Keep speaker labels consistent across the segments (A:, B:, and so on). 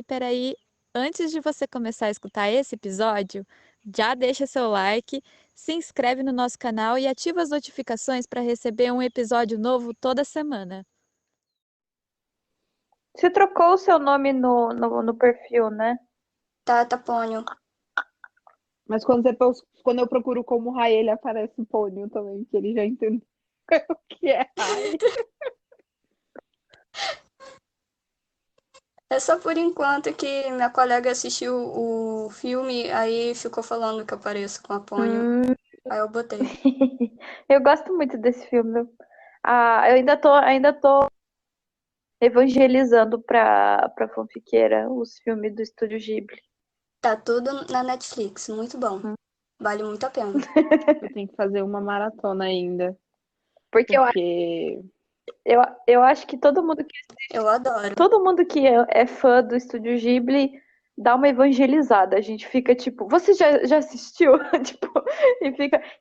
A: peraí. Antes de você começar a escutar esse episódio, já deixa seu like, se inscreve no nosso canal e ativa as notificações para receber um episódio novo toda semana.
B: Você trocou o seu nome no perfil, né?
C: Tá, Pônio.
D: Mas quando eu procuro como Rai, ele aparece Pônio também, que ele já entendeu o que é Rai.
C: É só por enquanto que minha colega assistiu o filme, aí ficou falando que eu pareço com a Pônio. Aí eu botei.
B: Eu gosto muito desse filme. Eu ainda tô evangelizando pra fanfiqueira os filmes do Estúdio Ghibli.
C: Tá tudo na Netflix, muito bom. Vale muito a pena.
D: Eu tenho que fazer uma maratona ainda.
B: Porque eu acho que todo mundo
C: Eu adoro.
B: que é fã do Estúdio Ghibli dá uma evangelizada. A gente fica tipo, você já assistiu? Tipo,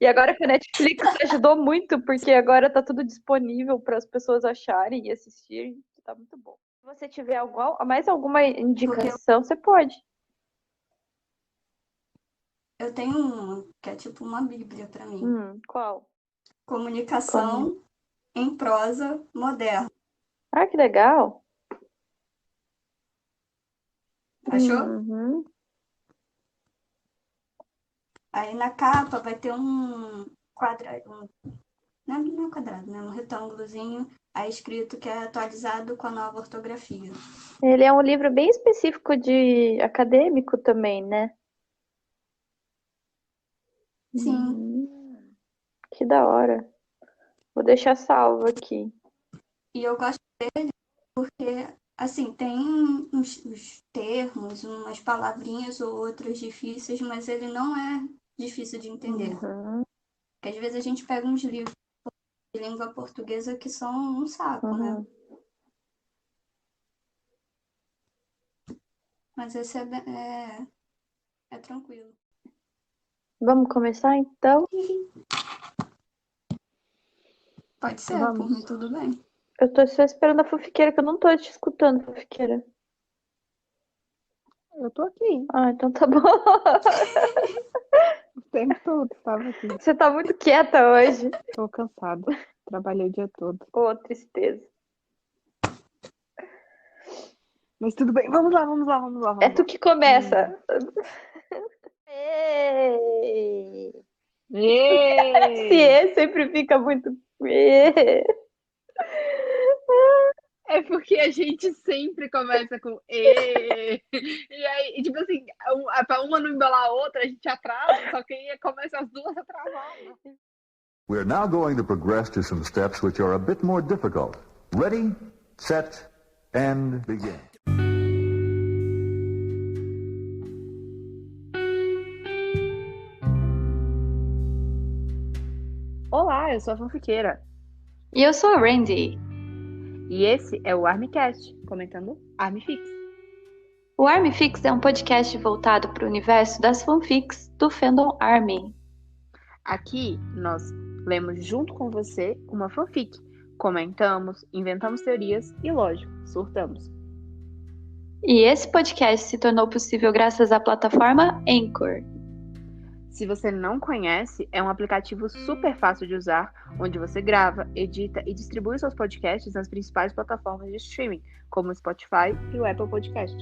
B: e agora que a Netflix ajudou muito, porque agora tá tudo disponível para as pessoas acharem e assistirem. Tá muito bom. Se você tiver mais alguma indicação, você pode.
C: Eu tenho uma que é tipo uma bíblia pra mim.
B: Qual?
C: Comunicação em prosa moderna.
B: Ah, que legal.
C: Achou?
B: Uhum.
C: Aí na capa vai ter um quadrado, não é quadrado, né? Um retângulozinho, aí escrito que é atualizado com a nova ortografia.
B: Ele é um livro bem específico de acadêmico também, né?
C: Sim.
B: Que da hora. Vou deixar salvo aqui.
C: E eu gosto dele porque, assim, tem uns termos, umas palavrinhas ou outras difíceis, mas ele não é difícil de entender. Porque às vezes a gente pega uns livros de língua portuguesa que são um saco, né? Mas esse é tranquilo.
B: Vamos começar então?
C: Pode ser, por mim tudo bem.
B: Eu tô só esperando a fofiqueira, que eu não tô te escutando, fofiqueira.
D: Eu tô aqui.
B: Ah, então tá bom.
D: O tempo todo estava aqui.
B: Você tá muito quieta hoje.
D: Tô cansada. Trabalhei o dia todo.
B: Ô, tristeza.
D: Mas tudo bem. Vamos lá.
B: É tu que começa. Esse sempre fica muito...
D: É porque a gente sempre começa com E. E aí, tipo assim, pra uma não embalar a outra, a gente atrasa, só que aí começa as duas atrasadas.
E: We're now going to progress to some steps which are a bit more difficult. Ready, set, and begin.
D: Olá, eu sou a fanfiqueira.
B: E eu sou a Randy.
D: E esse é o Armcast, comentando Armfix.
B: O Armfix é um podcast voltado para o universo das fanfics do fandom Army.
D: Aqui nós lemos junto com você uma fanfic, comentamos, inventamos teorias e, lógico, surtamos.
B: E esse podcast se tornou possível graças à plataforma Anchor.
D: Se você não conhece, é um aplicativo super fácil de usar, onde você grava, edita e distribui seus podcasts nas principais plataformas de streaming, como o Spotify e o Apple Podcast.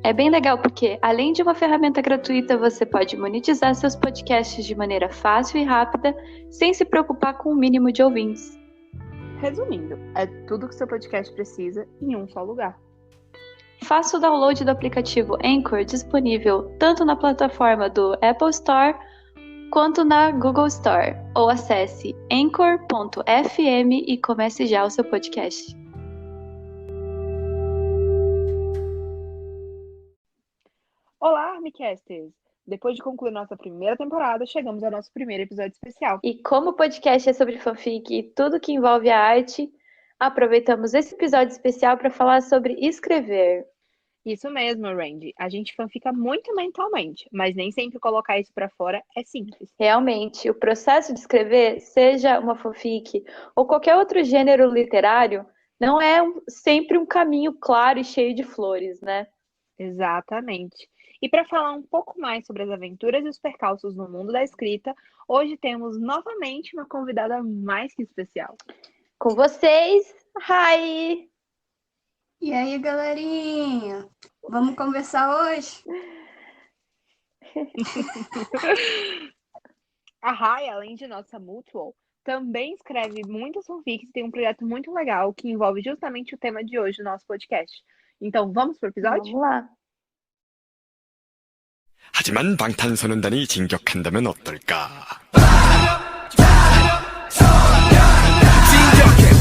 B: É bem legal porque, além de uma ferramenta gratuita, você pode monetizar seus podcasts de maneira fácil e rápida, sem se preocupar com o mínimo de ouvintes.
D: Resumindo, é tudo que seu podcast precisa em um só lugar.
B: Faça o download do aplicativo Anchor disponível tanto na plataforma do Apple Store quanto na Google Store, ou acesse anchor.fm e comece já o seu podcast.
D: Olá, Armcasters! Depois de concluir nossa primeira temporada, chegamos ao nosso primeiro episódio especial.
B: E como o podcast é sobre fanfic e tudo que envolve a arte, aproveitamos esse episódio especial para falar sobre escrever.
D: Isso mesmo, Randy. A gente fanfica muito mentalmente, mas nem sempre colocar isso pra fora é simples.
B: Realmente, o processo de escrever, seja uma fanfic ou qualquer outro gênero literário, não é sempre um caminho claro e cheio de flores, né?
D: Exatamente. E para falar um pouco mais sobre as aventuras e os percalços no mundo da escrita, hoje temos novamente uma convidada mais que especial.
B: Com vocês, Rai!
C: E aí, galerinha? Vamos conversar hoje?
D: A Rai, além de nossa mutual, também escreve muitas fanfics e tem um projeto muito legal que envolve justamente o tema de hoje do nosso podcast. Então, vamos pro episódio?
B: Vamos lá.
F: 하지만 방탄소년단이 진격한다면 어떨까? 진격해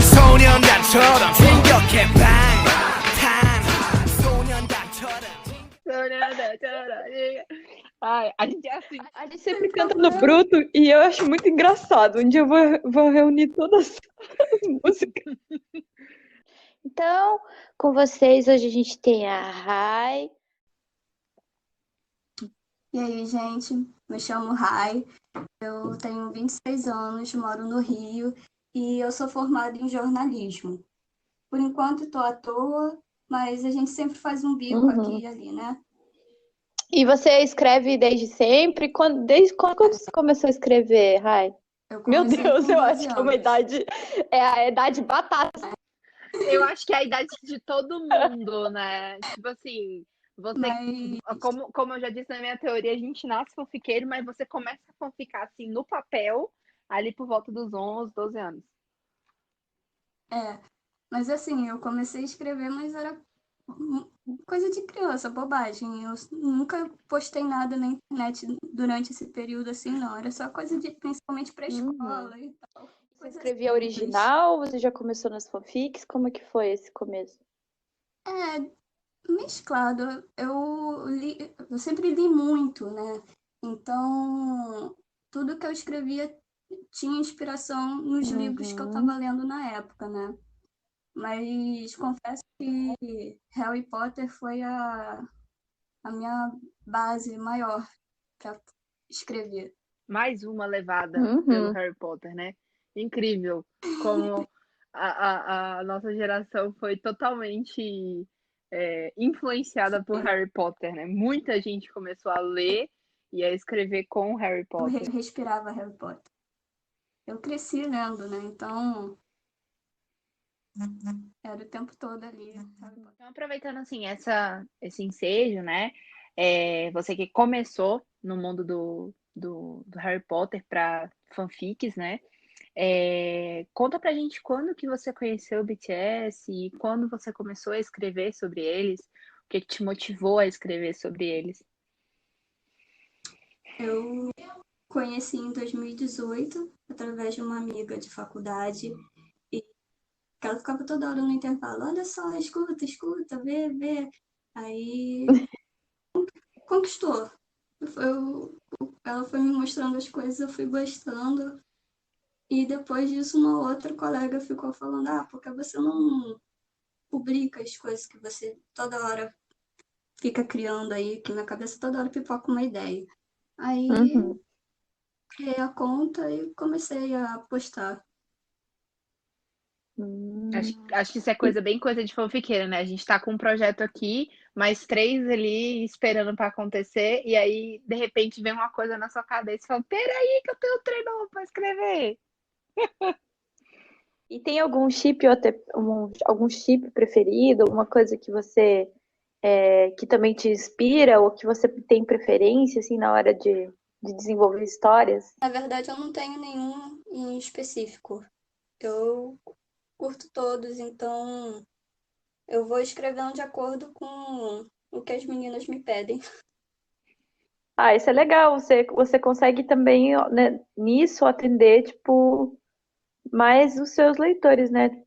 F: 방탄소년단처럼 진격해 방탄소년단처럼
D: Ai, a gente é assim.
B: A gente sempre canta no bruto e eu acho muito engraçado. Um dia eu vou reunir todas as músicas. Então, com vocês, hoje a gente tem a Rai.
C: E aí, gente? Me chamo Rai, eu tenho 26 anos, moro no Rio e eu sou formada em jornalismo. Por enquanto, estou à toa, mas a gente sempre faz um bico aqui e ali, né?
B: E você escreve desde sempre? Desde quando você começou a escrever, Rai?
C: Eu
B: Meu
C: comecei
B: Deus,
C: com
B: eu
C: 12
B: acho que é uma
C: anos.
B: idade. É a idade batata.
D: Eu acho que é a idade de todo mundo, né? Tipo assim, você,
C: Mas
D: como eu já disse na minha teoria, a gente nasce fanfiqueiro, mas você começa a fanficar assim no papel, ali por volta dos 11, 12 anos.
C: Mas assim, eu comecei a escrever, mas era coisa de criança, bobagem. Eu nunca postei nada na internet durante esse período assim, não. Era só coisa de, principalmente pra escola e tal.
B: Você
C: Coisa
B: escrevia
C: simples.
B: original? Você já começou nas fanfics? Como é que foi esse começo?
C: É, mesclado. Eu sempre li muito, né? Então, tudo que eu escrevia tinha inspiração nos livros que eu estava lendo na época, né? Mas confesso que Harry Potter foi a minha base maior para escrever.
D: Mais uma levada
B: Uhum.
D: pelo Harry Potter, né? Incrível como a nossa geração foi totalmente influenciada por Harry Potter, né? Muita gente começou a ler e a escrever com Harry
C: Eu
D: Potter.
C: respirava Harry Potter. Eu cresci lendo, né? Então, era o tempo todo ali. Harry Potter.
D: Então, aproveitando assim esse ensejo, né? Você que começou no mundo do Harry Potter para fanfics, né? Conta pra gente quando que você conheceu o BTS e quando você começou a escrever sobre eles, o que te motivou a escrever sobre eles.
C: Eu conheci em 2018, através de uma amiga de faculdade, e ela ficava toda hora no intervalo, olha só, escuta, vê. Aí conquistou. Ela foi me mostrando as coisas, eu fui gostando. E depois disso, uma outra colega ficou falando, por que você não publica as coisas que você toda hora fica criando aí, que na cabeça toda hora pipoca uma ideia. Aí criei a conta e comecei a postar.
D: Acho que isso é bem coisa de fanfiqueira, né? A gente tá com um projeto aqui, mais 3 ali esperando pra acontecer, e aí, de repente, vem uma coisa na sua cabeça e fala, peraí que eu tenho um treino novo pra escrever.
B: E tem algum chip ou até algum chip preferido, alguma coisa que você que também te inspira ou que você tem preferência assim na hora de desenvolver histórias?
C: Na verdade, eu não tenho nenhum em específico. Eu curto todos, então eu vou escrevendo de acordo com o que as meninas me pedem.
B: Isso é legal. Você consegue também, né, nisso atender tipo mais os seus leitores, né?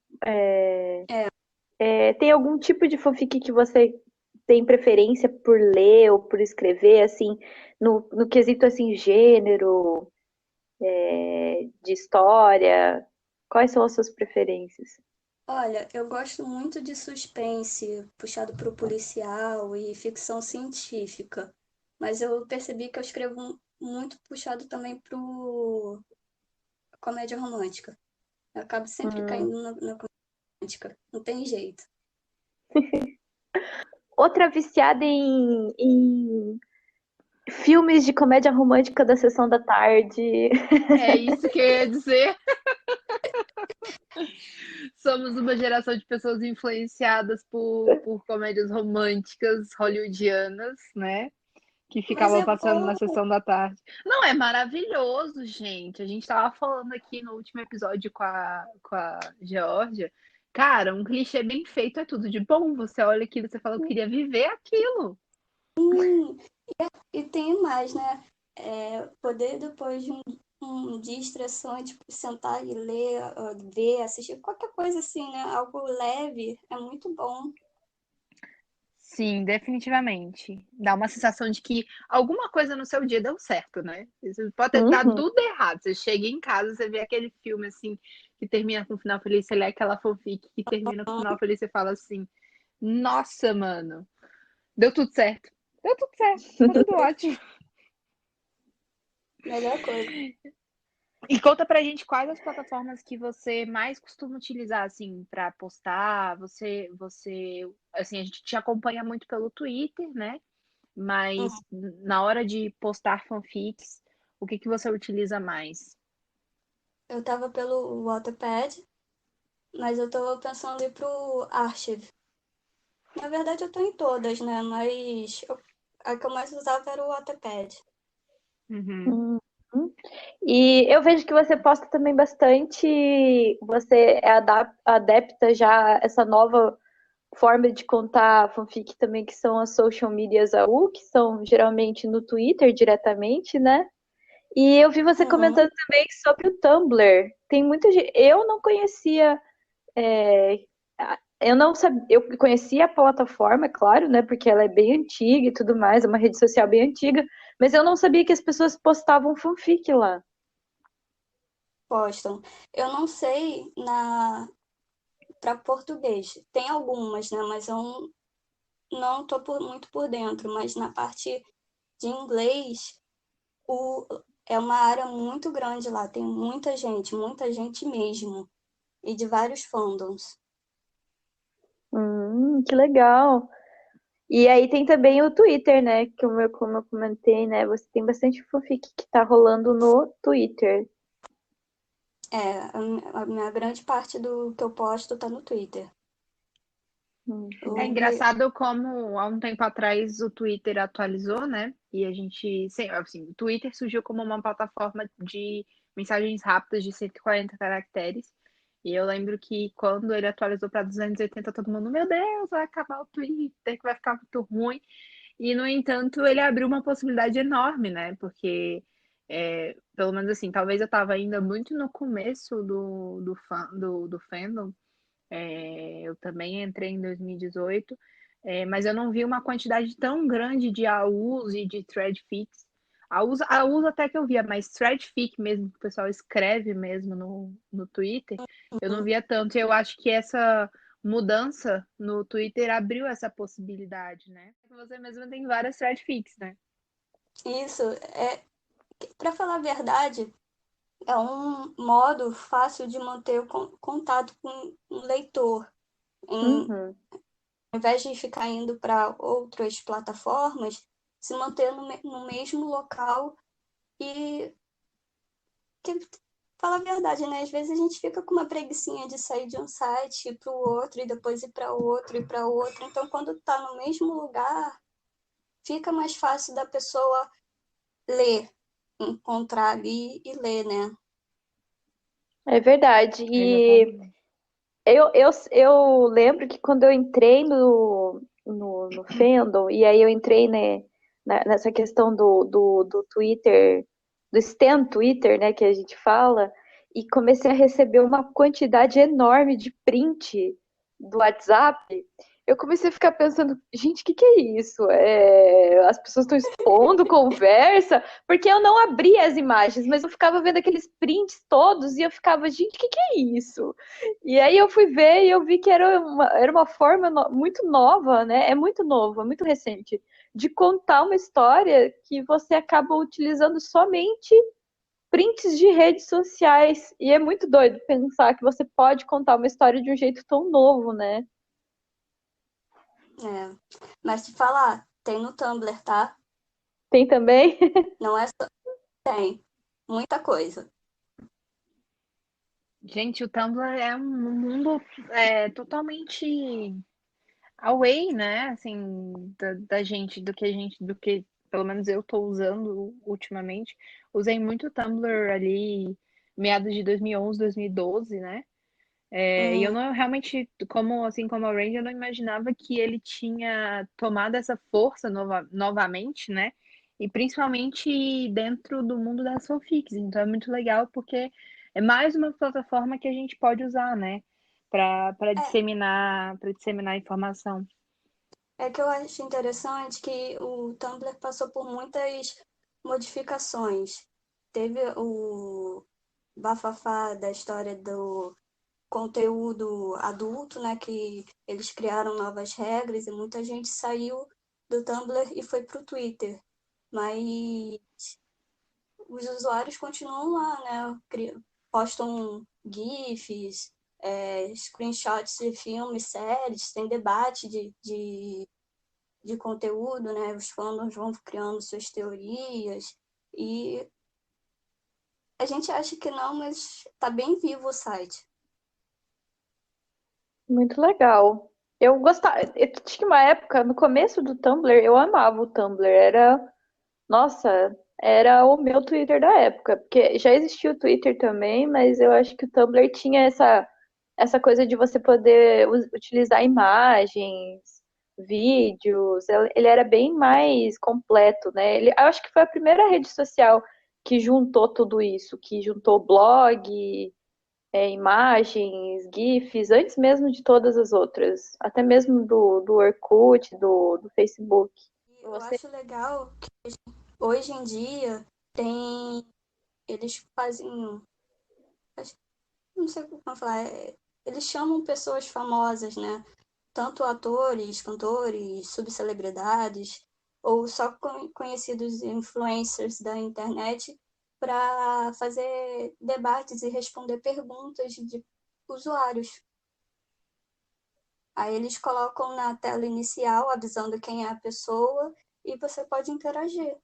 B: Tem algum tipo de fanfic que você tem preferência por ler ou por escrever, assim, no quesito assim gênero, de história? Quais são as suas preferências?
C: Olha, eu gosto muito de suspense, puxado para o policial e ficção científica, mas eu percebi que eu escrevo muito puxado também para comédia romântica. Eu acabo sempre caindo na comédia romântica. Não tem jeito.
B: Outra viciada em filmes de comédia romântica da sessão da tarde.
D: É isso que eu ia dizer. Somos uma geração de pessoas influenciadas por comédias românticas hollywoodianas, né? Que
C: Mas
D: ficavam
C: é
D: passando na
C: bom.
D: sessão da tarde. Não, é maravilhoso, gente. A gente tava falando aqui no último episódio com a Geórgia. Cara, um clichê bem feito é tudo de bom. Você olha aquilo e você fala, eu queria viver aquilo.
C: E tem mais, né? Poder depois de um dia estressante, tipo, sentar e ler, ver, assistir, qualquer coisa assim, né? Algo leve, é muito bom.
D: Sim, definitivamente. Dá uma sensação de que alguma coisa no seu dia deu certo, né? Você pode ter dado
B: Uhum.
D: tudo errado. Você chega em casa, você vê aquele filme assim, que termina com um final feliz, você lê aquela fanfic que termina com um final feliz, você fala assim, nossa, mano, deu tudo certo. Deu tudo certo, tá tudo ótimo.
C: Melhor coisa.
D: E conta pra gente quais as plataformas que você mais costuma utilizar, assim, pra postar. Assim, a gente te acompanha muito pelo Twitter, né? Mas na hora de postar fanfics, o que que você utiliza mais?
C: Eu tava pelo Wattpad, mas eu tô pensando em ir pro Archive. Na verdade, eu tô em todas, né? Mas a que eu mais usava era o Wattpad.
D: Uhum.
B: Uhum. E eu vejo que você posta também bastante. Você é adepta já a essa nova forma de contar fanfic também, que são as social medias AU, que são geralmente no Twitter diretamente, né? E eu vi você
C: Uhum.
B: comentando também sobre o Tumblr. Tem muita gente. Eu não conhecia. Eu não sabia. Eu conhecia a plataforma, é claro, né? Porque ela é bem antiga e tudo mais, é uma rede social bem antiga. Mas eu não sabia que as pessoas postavam fanfic lá.
C: Postam. Eu não sei para português. Tem algumas, né? Mas eu não tô muito por dentro. Mas na parte de inglês, é uma área muito grande lá. Tem muita gente mesmo. E de vários fandoms.
B: Que legal. E aí tem também o Twitter, né? Como eu comentei, né? Você tem bastante fanfic que tá rolando no Twitter.
C: A minha grande parte do que eu posto tá no Twitter.
D: É
C: Eu vi.
D: engraçado como há um tempo atrás o Twitter atualizou, né? E a gente, assim, o Twitter surgiu como uma plataforma de mensagens rápidas de 140 caracteres. E eu lembro que quando ele atualizou para 280, todo mundo, meu Deus, vai acabar o Twitter, que vai ficar muito ruim. E, no entanto, ele abriu uma possibilidade enorme, né? Porque, pelo menos assim, talvez eu estava ainda muito no começo do fandom. Eu também entrei em 2018, mas eu não vi uma quantidade tão grande de AUs e de threadfics. AUs até que eu via, mas threadfic mesmo, que o pessoal escreve mesmo no Twitter, eu não via tanto. E eu acho que essa mudança no Twitter abriu essa possibilidade, né? Você mesmo tem várias threadfics, né?
C: Isso, para falar a verdade, é um modo fácil de manter o contato com o leitor.
B: Uhum.
C: Ao invés de ficar indo para outras plataformas, se manter no mesmo local e que, fala a verdade, né? Às vezes a gente fica com uma preguicinha de sair de um site para o outro e depois ir para outro e para outro. Então, quando está no mesmo lugar, fica mais fácil da pessoa ler, encontrar ali e ler, né?
B: É verdade. E
D: Exatamente.
B: eu lembro que quando eu entrei no fandom, e aí eu entrei, né, nessa questão do Twitter, do Stan Twitter, né, que a gente fala, e comecei a receber uma quantidade enorme de print do WhatsApp. Eu comecei a ficar pensando, gente, o que é isso? As pessoas estão expondo conversa, porque eu não abria as imagens, mas eu ficava vendo aqueles prints todos e eu ficava, gente, o que é isso? E aí eu fui ver e eu vi que era uma forma muito nova, né? É muito novo, é muito recente, de contar uma história que você acaba utilizando somente prints de redes sociais. E é muito doido pensar que você pode contar uma história de um jeito tão novo, né?
C: É. Mas te falar, tem no Tumblr, tá?
B: Tem também?
C: Não é só. Tem. Muita coisa.
D: Gente, o Tumblr é um mundo totalmente away, né? Assim, da gente, do que pelo menos eu tô usando ultimamente. Usei muito o Tumblr ali, meados de 2011, 2012, né? E eu
C: Uhum.
D: não realmente, assim como a Range, eu não imaginava que ele tinha tomado essa força novamente, né? E principalmente dentro do mundo das fanfics. Então é muito legal porque é mais uma plataforma que a gente pode usar, né? Para disseminar informação.
C: É que eu acho interessante que o Tumblr passou por muitas modificações. Teve o bafafá da história do conteúdo adulto, né? Que eles criaram novas regras e muita gente saiu do Tumblr e foi para o Twitter. Mas os usuários continuam lá, né? Postam GIFs, screenshots de filmes, séries, tem debate de conteúdo, né? Os fandoms vão criando suas teorias e a gente acha que não, mas tá bem vivo o site.
B: Muito legal. Eu gostava. Tinha uma época, no começo do Tumblr, eu amava o Tumblr. Nossa, era o meu Twitter da época. Porque já existia o Twitter também, mas eu acho que o Tumblr tinha essa coisa de você poder utilizar imagens, vídeos. Ele era bem mais completo, né? Eu acho que foi a primeira rede social que juntou tudo isso, que juntou blog, imagens, GIFs, antes mesmo de todas as outras, até mesmo do Orkut, do Facebook.
C: Eu acho legal que hoje em dia eles fazem, não sei como falar, eles chamam pessoas famosas, né? Tanto atores, cantores, subcelebridades, ou só conhecidos influencers da internet para fazer debates e responder perguntas de usuários. Aí eles colocam na tela inicial avisando quem é a pessoa e você pode interagir.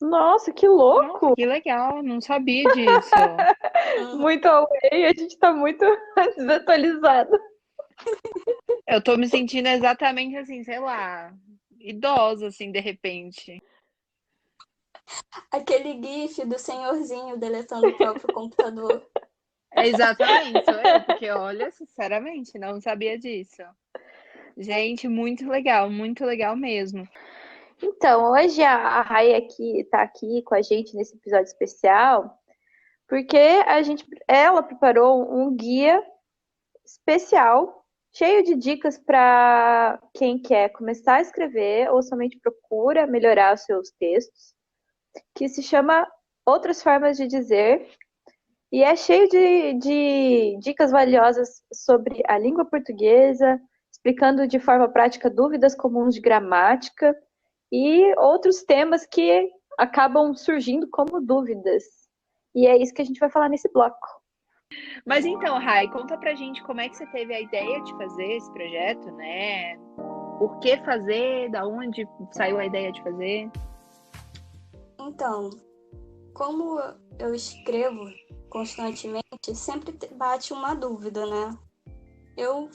B: Nossa, que
D: Nossa,
B: louco!
D: que legal, não sabia disso.
C: Uhum.
B: Muito away, a gente tá muito desatualizado.
D: Eu tô me sentindo exatamente assim, sei lá, idosa, assim, de repente.
C: Aquele gif do senhorzinho deletando o próprio computador.
D: Exatamente, sou eu, porque olha, sinceramente, não sabia disso. Gente, muito legal mesmo.
B: Então, hoje a Rai aqui tá aqui com a gente nesse episódio especial, porque ela preparou um guia especial, cheio de dicas para quem quer começar a escrever ou somente procura melhorar os seus textos, que se chama Outras Formas de Dizer, e é cheio de dicas valiosas sobre a língua portuguesa, explicando de forma prática dúvidas comuns de gramática e outros temas que acabam surgindo como dúvidas. E é isso que a gente vai falar nesse bloco.
D: Mas então, Rai, conta pra gente como é que você teve a ideia de fazer esse projeto, né? Por que fazer? Da onde saiu a ideia de fazer?
C: Então, como eu escrevo constantemente, sempre bate uma dúvida, né? Eu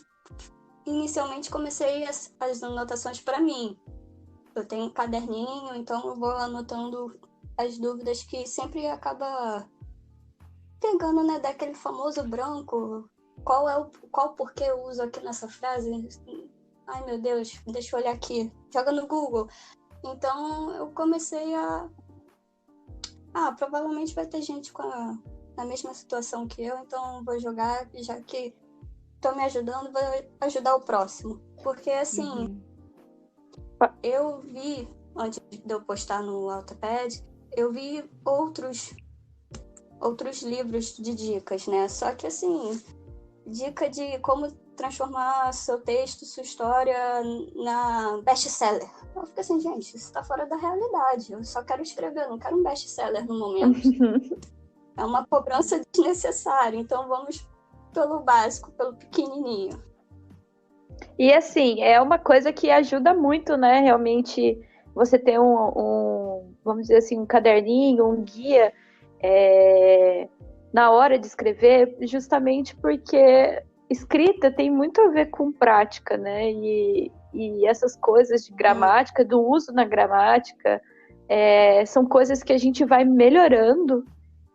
C: inicialmente comecei as anotações para mim. Eu tenho um caderninho, então eu vou anotando as dúvidas que sempre acaba pegando, né, daquele famoso branco. Qual porquê eu uso aqui nessa frase? Ai, meu Deus, deixa eu olhar aqui. Joga no Google. Então eu comecei provavelmente vai ter gente na mesma situação que eu, então vou jogar, já que tô me ajudando, vou ajudar o próximo. Porque assim, eu vi, antes de eu postar no Autopad, eu vi outros livros de dicas, né? Só que assim, dica de como transformar seu texto, sua história na best-seller. Eu fico assim, gente, isso tá fora da realidade. Eu só quero escrever, eu não quero um best-seller no momento. É uma cobrança desnecessária, então vamos pelo básico, pelo pequenininho.
B: E assim, é uma coisa que ajuda muito, né? Realmente, você ter vamos dizer assim, um caderninho, um guia na hora de escrever, justamente porque escrita tem muito a ver com prática, né? E essas coisas de gramática, do uso na gramática, são coisas que a gente vai melhorando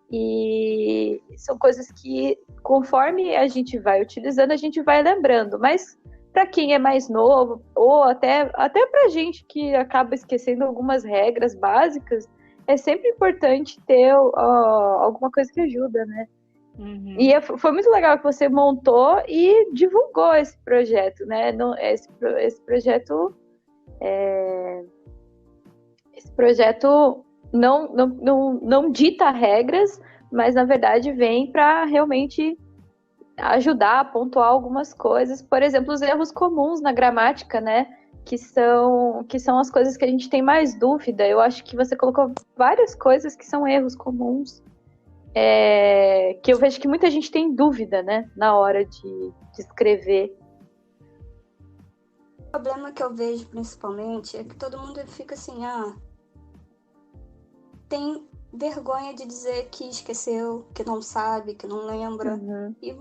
B: e são coisas que, conforme a gente vai utilizando, a gente vai lembrando. Mas para quem é mais novo, ou até para gente que acaba esquecendo algumas regras básicas, é sempre importante ter alguma coisa que ajuda, né?
D: Uhum.
B: E foi muito legal que você montou e divulgou esse projeto, né? Esse projeto não dita regras, mas na verdade vem para realmente ajudar a pontuar algumas coisas. Por exemplo, os erros comuns na gramática, né? Que são as coisas que a gente tem mais dúvida. Eu acho que você colocou várias coisas que são erros comuns, que eu vejo que muita gente tem dúvida, né? Na hora de escrever.
C: O problema que eu vejo principalmente é que todo mundo fica assim, tem vergonha de dizer que esqueceu, que não sabe, que não lembra.
B: Uhum.
C: E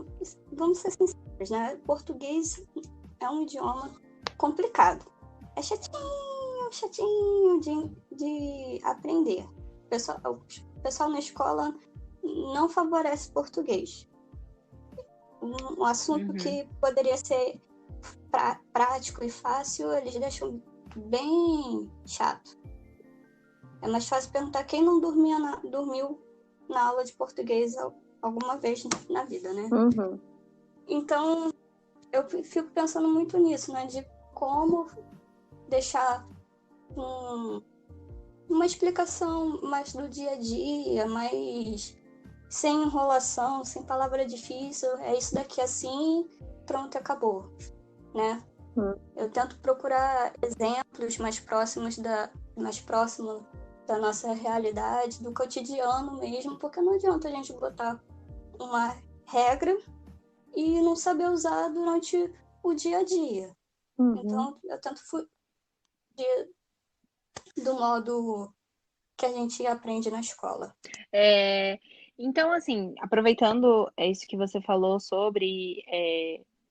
C: vamos ser sinceros, né? Português é um idioma complicado. É chatinho de aprender. O pessoal na escola não favorece português. Um assunto que poderia ser prático e fácil, eles deixam bem chato. É mais fácil perguntar quem não dormiu na aula de português alguma vez na vida, né?
B: Uhum.
C: Então, eu fico pensando muito nisso, né? De como deixar uma explicação mais do dia a dia, mais sem enrolação, sem palavra difícil. É isso daqui assim, pronto, acabou, né? Eu tento procurar exemplos mais próximos da nossa realidade, do cotidiano mesmo, porque não adianta a gente botar uma regra e não saber usar durante o dia a dia.
B: Uhum.
C: Então, eu tento fugir do modo que a gente aprende na escola.
D: Então, assim, aproveitando isso que você falou sobre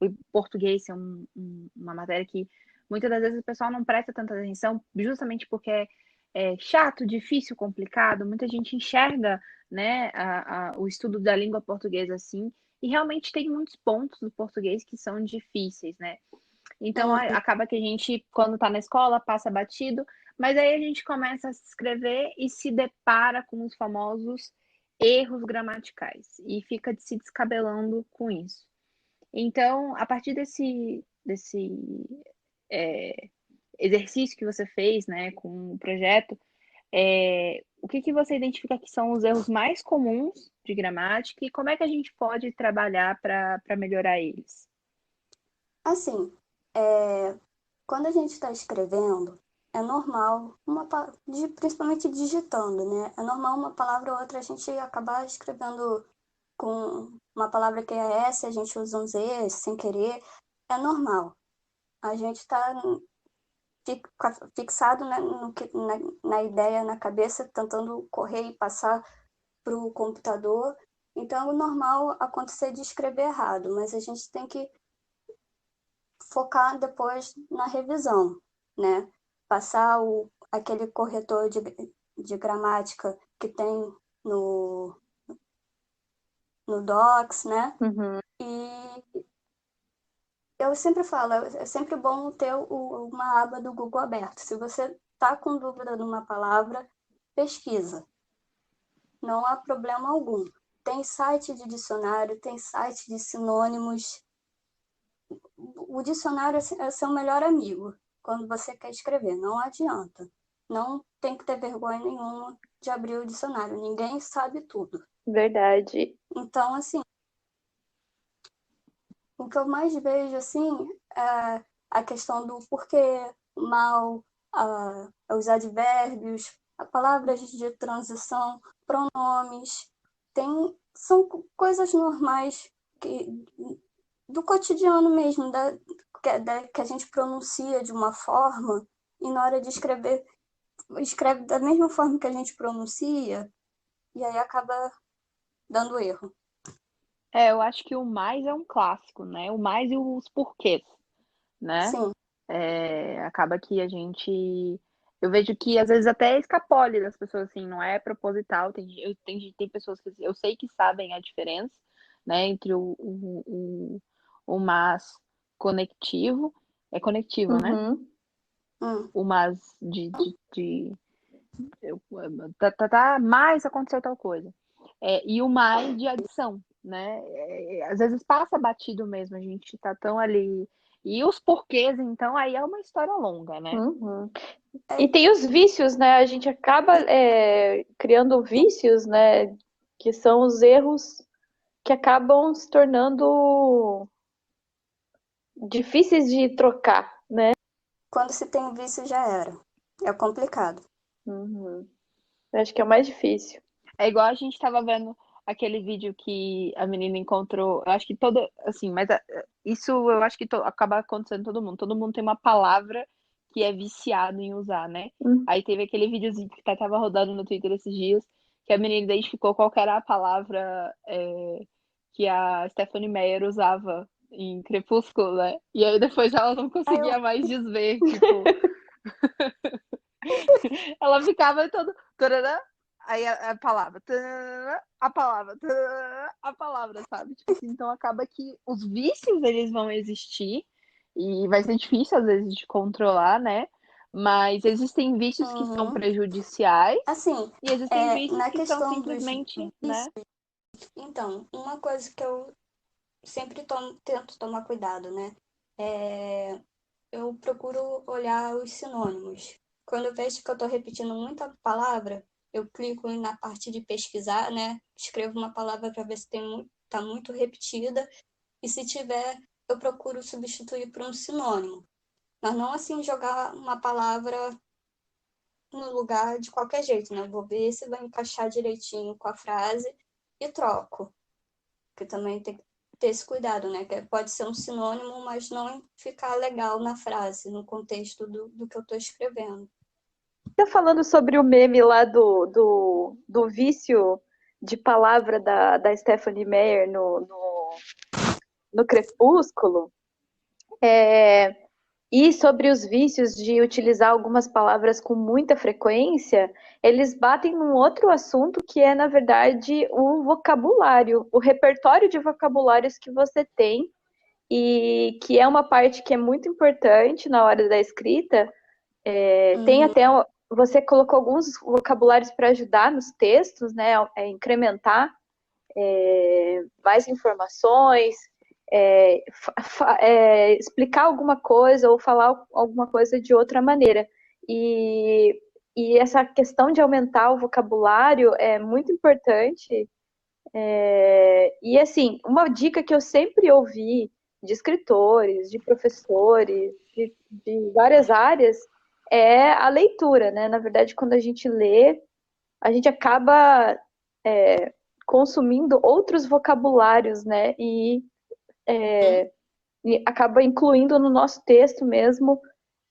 D: o português ser uma matéria que muitas das vezes o pessoal não presta tanta atenção, justamente porque é chato, difícil, complicado. Muita gente enxerga, né, o estudo da língua portuguesa assim, e realmente tem muitos pontos do português que são difíceis, né? Então, acaba que a gente, quando está na escola, passa batido, mas aí a gente começa a se escrever e se depara com os famosos erros gramaticais e fica se descabelando com isso. Então, a partir desse exercício que você fez, né, com o projeto, o que você identifica que são os erros mais comuns de gramática e como é que a gente pode trabalhar para melhorar eles?
C: Assim, quando a gente está escrevendo, é normal, principalmente digitando, né? É normal uma palavra ou outra a gente acabar escrevendo com uma palavra que é essa, a gente usa um Z sem querer. É normal. A gente está fixado na ideia, na cabeça, tentando correr e passar para o computador. Então, é normal acontecer de escrever errado, mas a gente tem que focar depois na revisão, né? Passar aquele corretor de gramática que tem no Docs, né?
B: Uhum.
C: E eu sempre falo, é sempre bom ter uma aba do Google aberta. Se você está com dúvida numa palavra, pesquisa. Não há problema algum. Tem site de dicionário, tem site de sinônimos. O dicionário é seu melhor amigo quando você quer escrever, não adianta. Não tem que ter vergonha nenhuma de abrir o dicionário, ninguém sabe tudo.
B: Verdade.
C: Então, assim, o que eu mais vejo, assim, é a questão do porquê, mal, os advérbios, palavras de transição, pronomes. são coisas normais do cotidiano mesmo, que a gente pronuncia de uma forma e na hora de escrever, escreve da mesma forma que a gente pronuncia e aí acaba dando erro.
D: Eu acho que o mais é um clássico, né? O mais e os porquês, né?
C: Sim,
D: Acaba que a gente. Eu vejo que às vezes até escapole das pessoas, assim, não é proposital. Tem pessoas que eu sei que sabem a diferença, né, entre o mas conectivo. É conectivo, né?
B: Uhum.
D: O mas mas aconteceu tal coisa. E o mais de adição, né? Às vezes passa batido mesmo, a gente tá tão ali. E os porquês, então, aí é uma história longa, né?
B: Uhum. E tem os vícios, né? A gente acaba criando vícios, né? Que são os erros que acabam se tornando difíceis de trocar, né?
C: quando se tem vício já era. É complicado.
B: Uhum. Eu acho que é o mais difícil.
D: É igual a gente tava vendo aquele vídeo que a menina encontrou. Eu acho que todo. Assim, mas isso eu acho que acaba acontecendo com todo mundo. Todo mundo tem uma palavra que é viciado em usar, né?
B: Uhum.
D: Aí teve aquele videozinho que tava rodando no Twitter esses dias, que a menina identificou qual que era a palavra que a Stephanie Meyer usava em Crepúsculo, né? E aí depois ela não conseguia mais desver, tipo. Ela ficava todo. Tarará, aí a palavra. Tarará, a palavra. Tarará, a palavra, sabe? Tipo assim, então acaba que os vícios eles vão existir e vai ser difícil às vezes de controlar, né? Mas existem vícios que são
C: Uhum.
D: prejudiciais
C: Assim,
D: e existem vícios
C: na
D: que são
C: questão dos
D: simplesmente, né?
C: vícios, então, uma coisa que eu sempre tento tomar cuidado, né? Eu procuro olhar os sinônimos. Quando eu vejo que eu estou repetindo muita palavra, eu clico na parte de pesquisar, né? Escrevo uma palavra para ver se está muito repetida. E se tiver, eu procuro substituir por um sinônimo. Mas não assim jogar uma palavra no lugar de qualquer jeito, né? Vou ver se vai encaixar direitinho com a frase e troco. Porque também tem que ter esse cuidado, né? Que pode ser um sinônimo, mas não ficar legal na frase, no contexto do que eu estou escrevendo.
B: Tá falando sobre o meme lá do vício de palavra da Stephanie Meyer no Crepúsculo. E sobre os vícios de utilizar algumas palavras com muita frequência, eles batem num outro assunto que é, na verdade, o vocabulário, o repertório de vocabulários que você tem, e que é uma parte que é muito importante na hora da escrita. Tem até. Você colocou alguns vocabulários para ajudar nos textos, né? Incrementar mais informações, explicar alguma coisa ou falar alguma coisa de outra maneira. E essa questão de aumentar o vocabulário é muito importante. E assim, uma dica que eu sempre ouvi de escritores, de professores, de várias áreas, é a leitura, né? Na verdade, quando a gente lê, a gente acaba consumindo outros vocabulários, né? E acaba incluindo no nosso texto mesmo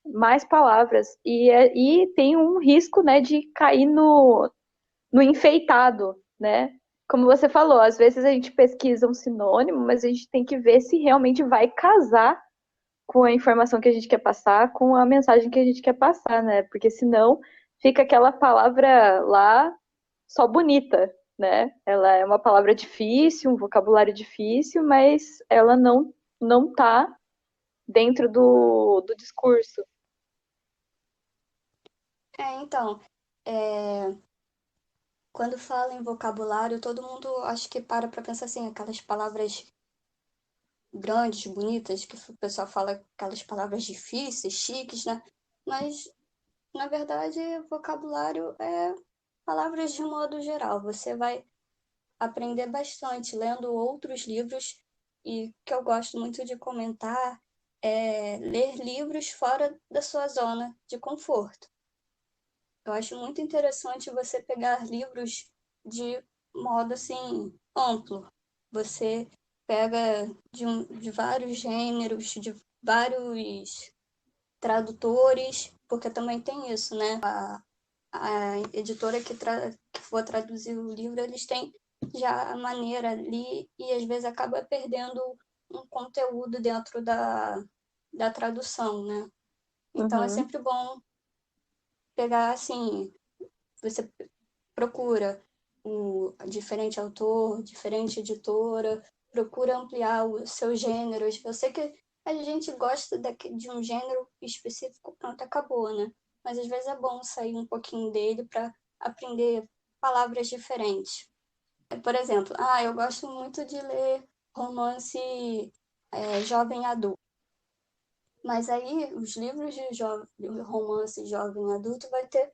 B: mais palavras. E tem um risco, né, de cair no enfeitado, né? Como você falou, às vezes a gente pesquisa um sinônimo, mas a gente tem que ver se realmente vai casar com a informação que a gente quer passar, com a mensagem que a gente quer passar, né? Porque senão fica aquela palavra lá só bonita, né? Ela é uma palavra difícil, um vocabulário difícil, mas ela não tá dentro do discurso.
C: Então, quando fala em vocabulário, todo mundo acho que para pensar assim, aquelas palavras grandes, bonitas, que o pessoal fala aquelas palavras difíceis, chiques, né? Mas, na verdade, vocabulário é palavras de modo geral. Você vai aprender bastante lendo outros livros e que eu gosto muito de comentar é ler livros fora da sua zona de conforto. Eu acho muito interessante você pegar livros de modo assim amplo. Você pega de vários gêneros, de vários tradutores, porque também tem isso, né? A editora que for traduzir o livro, eles têm já a maneira ali e às vezes acaba perdendo um conteúdo dentro da tradução, né? Então é
B: Uhum,
C: sempre bom pegar assim, você procura o diferente autor, diferente editora, procura ampliar os seus gêneros. Eu sei que a gente gosta de um gênero específico, pronto, acabou, né? Mas às vezes é bom sair um pouquinho dele para aprender palavras diferentes. Por exemplo, eu gosto muito de ler romance jovem adulto. Mas aí os livros de romance jovem adulto vai ter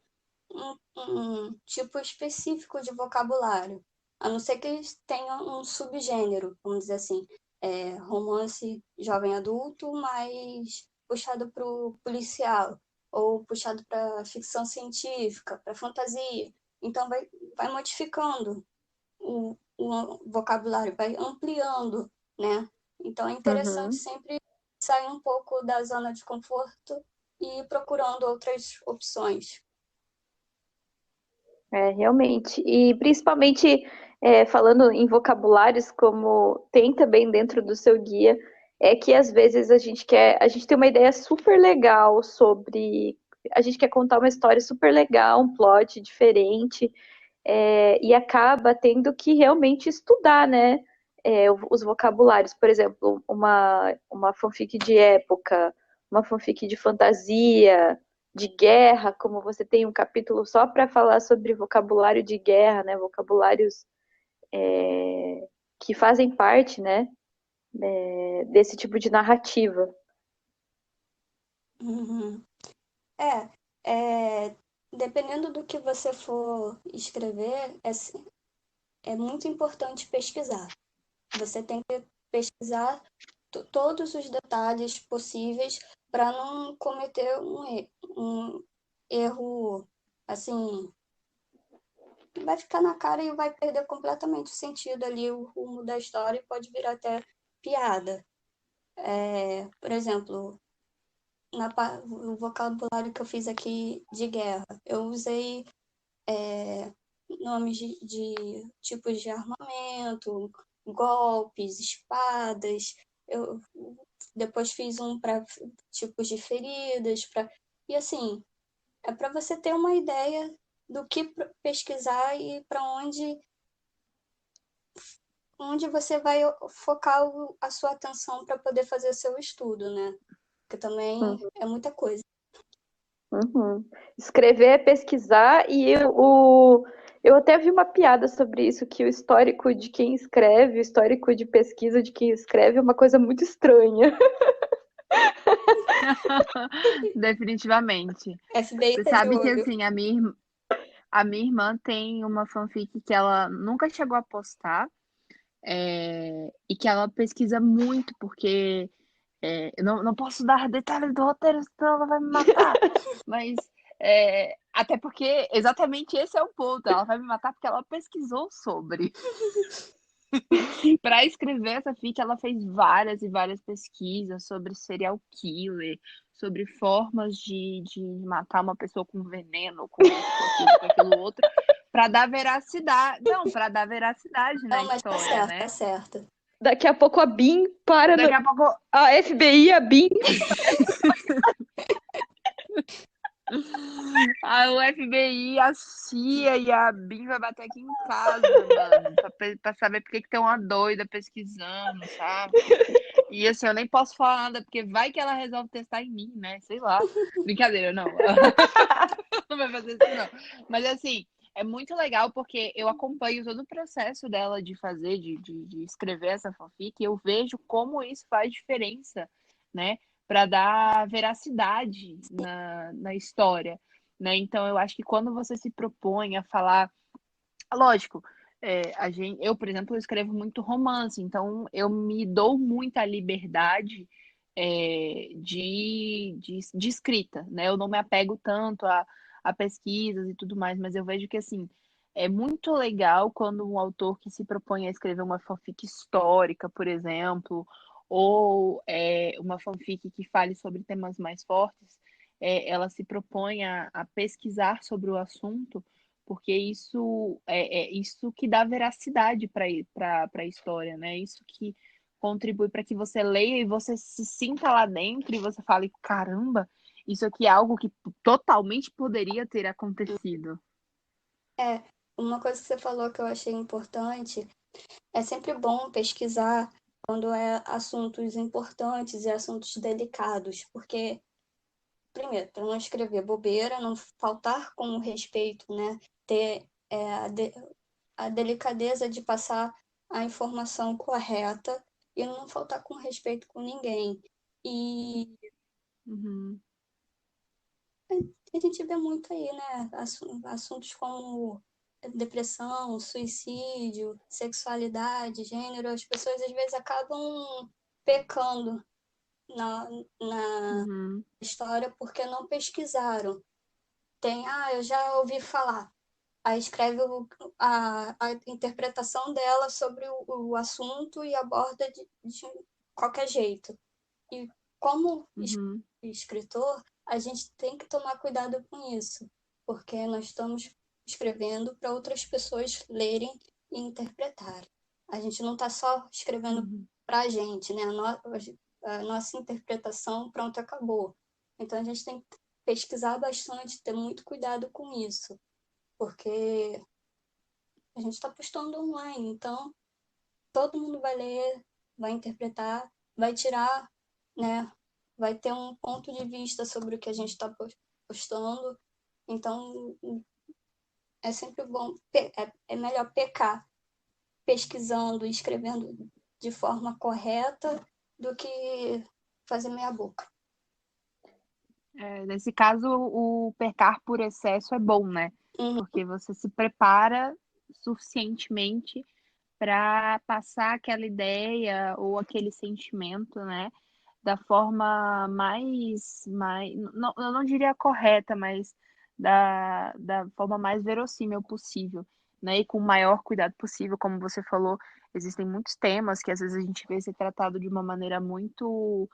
C: um tipo específico de vocabulário, a não ser que eles tenham um subgênero, vamos dizer assim, romance jovem adulto, mas puxado para o policial, ou puxado para ficção científica, para fantasia. Então vai modificando o vocabulário, vai ampliando, né? Então é interessante
B: uhum.
C: sempre sair um pouco da zona de conforto e ir procurando outras opções.
B: Realmente. E principalmente falando em vocabulários, como tem também dentro do seu guia, é que às vezes a gente tem uma ideia super legal sobre, a gente quer contar uma história super legal, um plot diferente, e acaba tendo que realmente estudar, né? Os vocabulários, por exemplo, uma fanfic de época, uma fanfic de fantasia, de guerra, como você tem um capítulo só para falar sobre vocabulário de guerra, né? Vocabulários que fazem parte, né? Desse tipo de narrativa.
C: Uhum. Dependendo do que você for escrever, é muito importante pesquisar. Você tem que pesquisar todos os detalhes possíveis para não cometer um erro, assim, vai ficar na cara e vai perder completamente o sentido ali, o rumo da história e pode virar até piada. Por exemplo, no vocabulário que eu fiz aqui de guerra, eu usei nomes de tipos de armamento, golpes, espadas. Eu depois fiz um para tipos de feridas, e assim, é para você ter uma ideia do que pesquisar e para onde você vai focar a sua atenção para poder fazer seu estudo, né? Porque também
B: Uhum,
C: é muita coisa.
B: uhum. Escrever é pesquisar eu até vi uma piada sobre isso, que o histórico de quem escreve, o histórico de pesquisa de quem escreve é uma coisa muito estranha.
D: Definitivamente.
C: FBI
D: Você
C: tá de
D: sabe que
C: olho.
D: assim, a minha irmã tem uma fanfic que ela nunca chegou a postar, e que ela pesquisa muito, porque eu não posso dar detalhes do roteiro, senão ela vai me matar. Mas até porque exatamente esse é o ponto. Ela vai me matar porque ela pesquisou sobre. Para escrever essa fic, ela fez várias e várias pesquisas sobre serial killer, sobre formas de matar uma pessoa com veneno, com isso, com aquilo, com aquilo outro, para dar veracidade. Não, para dar veracidade na
C: Não, mas tá
D: história,
C: certo, tá
D: né?
C: certo.
B: Daqui a pouco a BIM para
D: Daqui a pouco
B: a FBI, a BIM.
D: o FBI, a CIA e a BIM vai bater aqui em casa, mano, pra saber por que tem uma doida pesquisando, sabe? E assim, eu nem posso falar nada, porque vai que ela resolve testar em mim, né? Sei lá. Brincadeira, não. Não vai fazer isso, não. Mas assim, é muito legal porque eu acompanho todo o processo dela de fazer, de escrever essa fanfic, e eu vejo como isso faz diferença, né? Para dar veracidade na história, né? Então eu acho que quando você se propõe a falar, lógico, eu, por exemplo, escrevo muito romance, então eu me dou muita liberdade de escrita, né? Eu não me apego tanto a pesquisas e tudo mais, mas eu vejo que assim É muito legal quando um autor que se propõe a escrever uma fanfic histórica, por exemplo, ou uma fanfic que fale sobre temas mais fortes, ela se propõe a pesquisar sobre o assunto, porque isso que dá veracidade para a história, né? Isso que contribui para que você leia e você se sinta lá dentro e você fale, caramba, isso aqui é algo que totalmente poderia ter acontecido.
C: É, uma coisa que você falou que eu achei importante, é sempre bom pesquisar quando é assuntos importantes e assuntos delicados, porque, primeiro, para não escrever bobeira, não faltar com o respeito, né? Ter a delicadeza de passar a informação correta e não faltar com respeito com ninguém. E
D: Uhum.
C: a gente vê muito aí, né? Assuntos como depressão, suicídio, sexualidade, gênero, as pessoas às vezes acabam pecando na
D: Uhum.
C: história porque não pesquisaram. Eu já ouvi falar. Aí escreve a interpretação dela sobre o assunto e aborda de qualquer jeito. E como
D: Uhum.
C: escritor, a gente tem que tomar cuidado com isso, porque nós estamos escrevendo para outras pessoas lerem e interpretarem. A gente não está só escrevendo
D: Uhum.
C: para a gente, né? A nossa interpretação, pronto, acabou. Então a gente tem que pesquisar bastante, ter muito cuidado com isso, porque a gente está postando online, então todo mundo vai ler, vai interpretar, vai tirar, né? Vai ter um ponto de vista sobre o que a gente está postando. Então, é sempre bom, é melhor pecar pesquisando e escrevendo de forma correta do que fazer meia boca.
D: Nesse caso, o pecar por excesso é bom, né?
C: Uhum.
D: Porque você se prepara suficientemente para passar aquela ideia ou aquele sentimento, né? Da forma não, eu não diria correta, mas da forma mais verossímil possível, né? E com o maior cuidado possível, como você falou, existem muitos temas que às vezes a gente vê ser tratado de uma maneira muito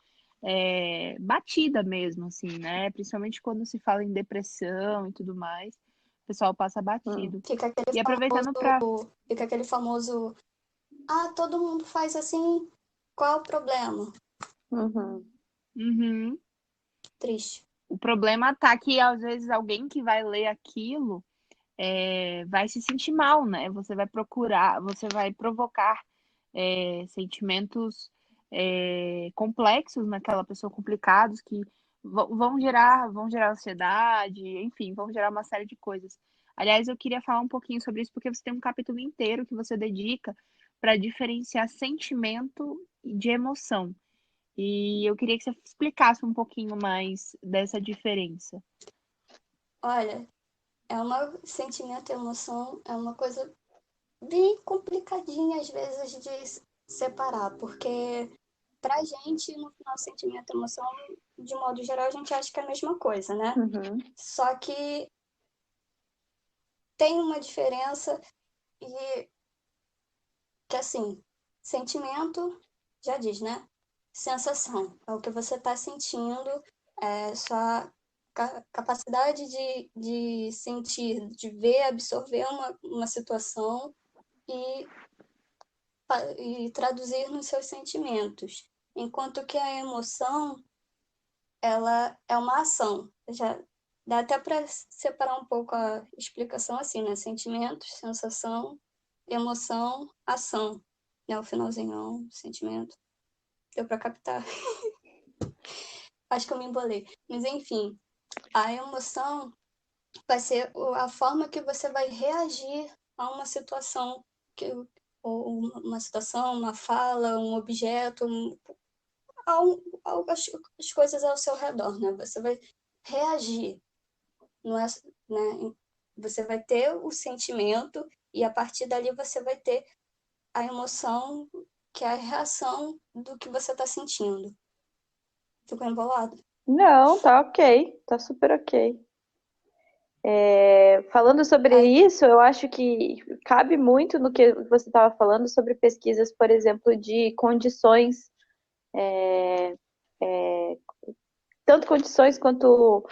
D: batida mesmo, assim, né? Principalmente quando se fala em depressão e tudo mais, o pessoal passa batido. E aproveitando para
C: Fica aquele famoso, todo mundo faz assim, qual é o problema?
D: Uhum.
C: Triste.
D: O problema tá que às vezes alguém que vai ler aquilo vai se sentir mal, né? Você vai procurar, você vai provocar sentimentos complexos naquela pessoa, complicados, que vão gerar ansiedade, enfim, vão gerar uma série de coisas. Aliás, eu queria falar um pouquinho sobre isso, porque você tem um capítulo inteiro que você dedica para diferenciar sentimento de emoção. E eu queria que você explicasse um pouquinho mais dessa diferença.
C: Olha, sentimento e emoção é uma coisa bem complicadinha às vezes de separar, porque pra gente, no final, sentimento e emoção, de modo geral, a gente acha que é a mesma coisa, né? Só que tem uma diferença e que assim, sentimento já diz, né? Sensação, é o que você está sentindo, é sua capacidade de sentir, de ver, absorver uma situação e e traduzir nos seus sentimentos. Enquanto que a emoção, ela é uma ação. Já dá até para separar um pouco a explicação assim, né? Sentimentos, sensação, emoção, ação. Né? O finalzinho é um sentimento. Deu para captar. Acho que eu me embolei. Mas enfim, a emoção vai ser a forma que você vai reagir a uma situação ou uma situação, uma fala, um objeto, as coisas ao seu redor, né? Você vai reagir, não é, né? Você vai ter o sentimento e a partir dali você vai ter a emoção, que é a reação do que você está sentindo. Ficou embolado?
B: Não, tá ok. Tá super ok. Falando sobre isso, eu acho que cabe muito no que você estava falando sobre pesquisas, por exemplo, de condições, tanto condições quanto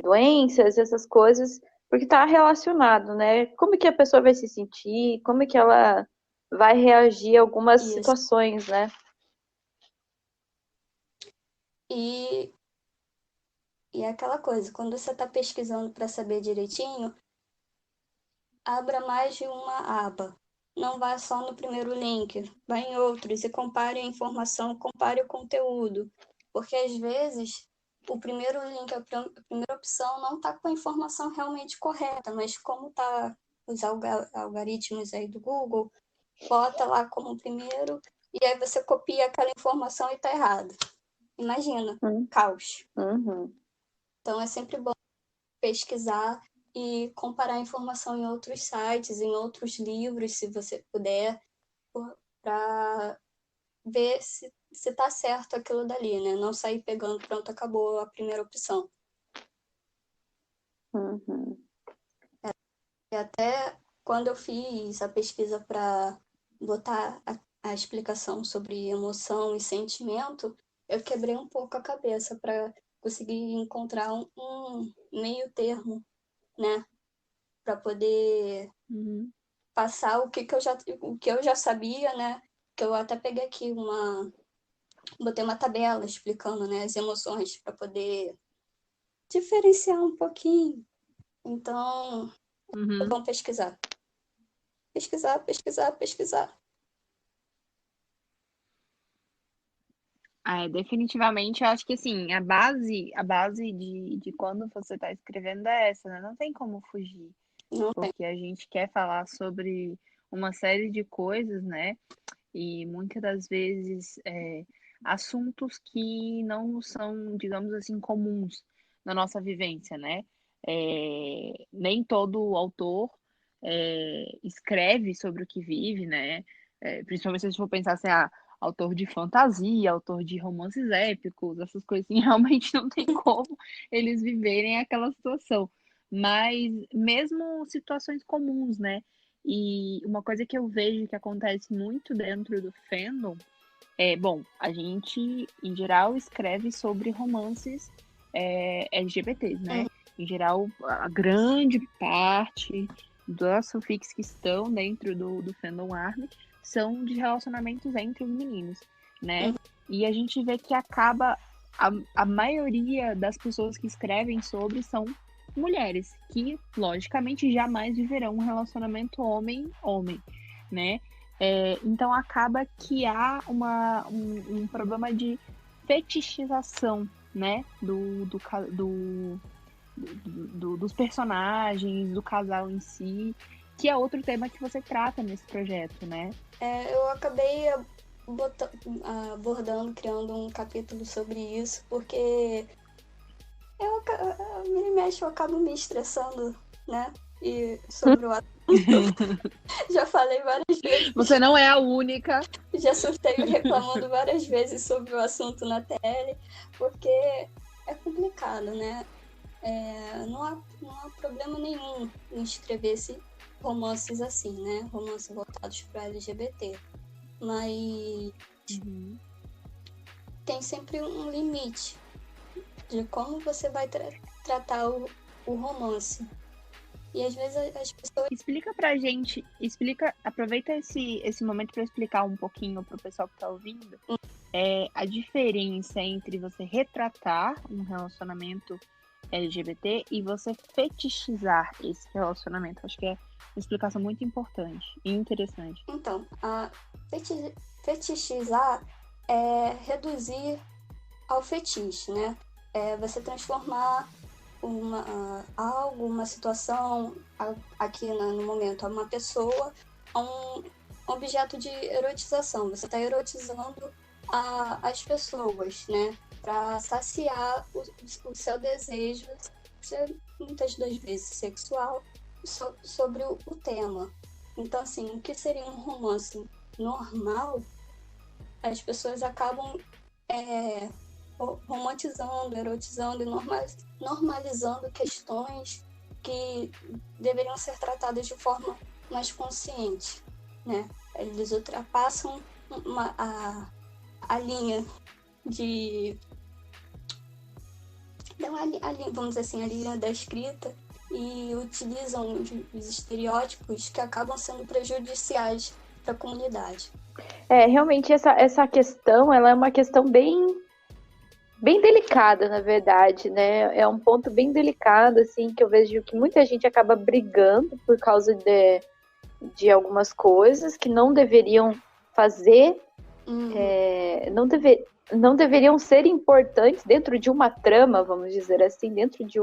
B: doenças, essas coisas, porque está relacionado, né? Como que a pessoa vai se sentir, como que ela vai reagir a algumas
C: Isso.
B: situações, né?
C: E é aquela coisa, quando você está pesquisando para saber direitinho, abra mais de uma aba. Não vá só no primeiro link, vá em outros e compare a informação, compare o conteúdo. Porque às vezes o primeiro link, a primeira opção não está com a informação realmente correta, mas como tá os algoritmos aí do Google, bota lá como primeiro e aí você copia aquela informação e está errado. Imagina, caos.
B: Uhum.
C: Então é sempre bom pesquisar e comparar a informação em outros sites, em outros livros, se você puder, para ver se está certo aquilo dali, né? Não sair pegando, pronto, acabou a primeira opção.
B: Uhum.
C: E até quando eu fiz a pesquisa para botar a explicação sobre emoção e sentimento, eu quebrei um pouco a cabeça para conseguir encontrar um meio termo, né? Para poder passar o que eu já sabia, né? Que eu até peguei aqui botei uma tabela explicando, né, as emoções para poder diferenciar um pouquinho. Então, vamos pesquisar. Pesquisar, pesquisar, pesquisar.
D: Definitivamente, eu acho que assim, a base de quando você está escrevendo é essa, né? Não tem como fugir,
C: Não tem.
D: porque a gente quer falar sobre uma série de coisas, né? E muitas das vezes assuntos que não são, digamos assim, comuns na nossa vivência, né? Nem todo autor escreve sobre o que vive, né? Principalmente se a gente for pensar assim, autor de fantasia, autor de romances épicos, essas coisas assim, realmente não tem como eles viverem aquela situação. Mas mesmo situações comuns, né? E uma coisa que eu vejo que acontece muito dentro do fandom bom, a gente, em geral, escreve sobre romances LGBTs, né? Em geral, a grande parte das fanfics que estão dentro do fandom ARMY são de relacionamentos entre os meninos, né? E a gente vê que a maioria das pessoas que escrevem sobre são mulheres, que, logicamente, jamais viverão um relacionamento homem-homem, né? Então acaba que há um problema de fetichização, né? Dos personagens, do casal em si, que é outro tema que você trata nesse projeto, né?
C: Eu acabei abordando, criando um capítulo sobre isso, porque me mexe, eu acabo me estressando, né? E sobre o assunto. Já falei várias vezes.
D: Você não é a única.
C: Já surtei reclamando várias vezes sobre o assunto na tele, porque é complicado, né? Não há problema nenhum em escrever romances assim, né? Romances voltados para LGBT. Mas tem sempre um limite de como você vai tratar o romance. E às vezes as pessoas...
D: Explica pra gente, aproveita esse momento para explicar um pouquinho pro pessoal que tá ouvindo a diferença entre você retratar um relacionamento LGBT e você fetichizar esse relacionamento. Acho que é uma explicação muito importante e interessante.
C: Então, fetichizar é reduzir ao fetiche, né? Você transformar uma situação, aqui no momento, uma pessoa, um objeto de erotização. Você está erotizando as pessoas, né? Para saciar o seu desejo, muitas das vezes sexual, sobre o tema. Então, assim, o que seria um romance normal, as pessoas acabam romantizando, erotizando e normalizando questões que deveriam ser tratadas de forma mais consciente, né? Eles ultrapassam a linha de... vamos dizer assim, a linha da escrita e utilizam os estereótipos que acabam sendo prejudiciais para a comunidade.
B: Realmente essa questão, ela é uma questão bem delicada, na verdade, né? É um ponto bem delicado, assim, que eu vejo que muita gente acaba brigando por causa de algumas coisas que não deveriam fazer, não deveriam ser importantes dentro de uma trama, vamos dizer assim, dentro de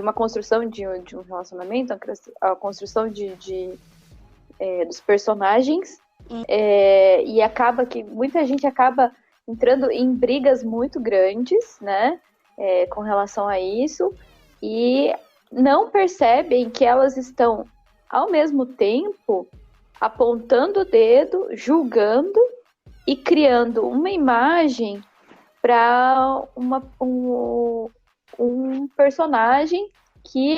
B: uma construção de um relacionamento, a construção dos personagens, e acaba que muita gente acaba entrando em brigas muito grandes, né, com relação a isso, e não percebem que elas estão, ao mesmo tempo, apontando o dedo, julgando e criando uma imagem para um personagem que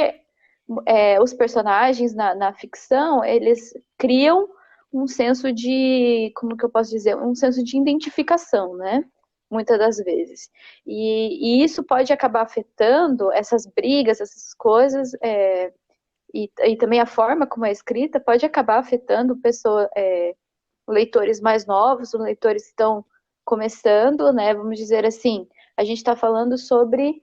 B: os personagens na ficção, eles criam um senso de, como que eu posso dizer, um senso de identificação, né? Muitas das vezes. E isso pode acabar afetando essas brigas, essas coisas, e também a forma como é escrita pode acabar afetando leitores mais novos, os leitores que estão começando, né? Vamos dizer assim, a gente está falando sobre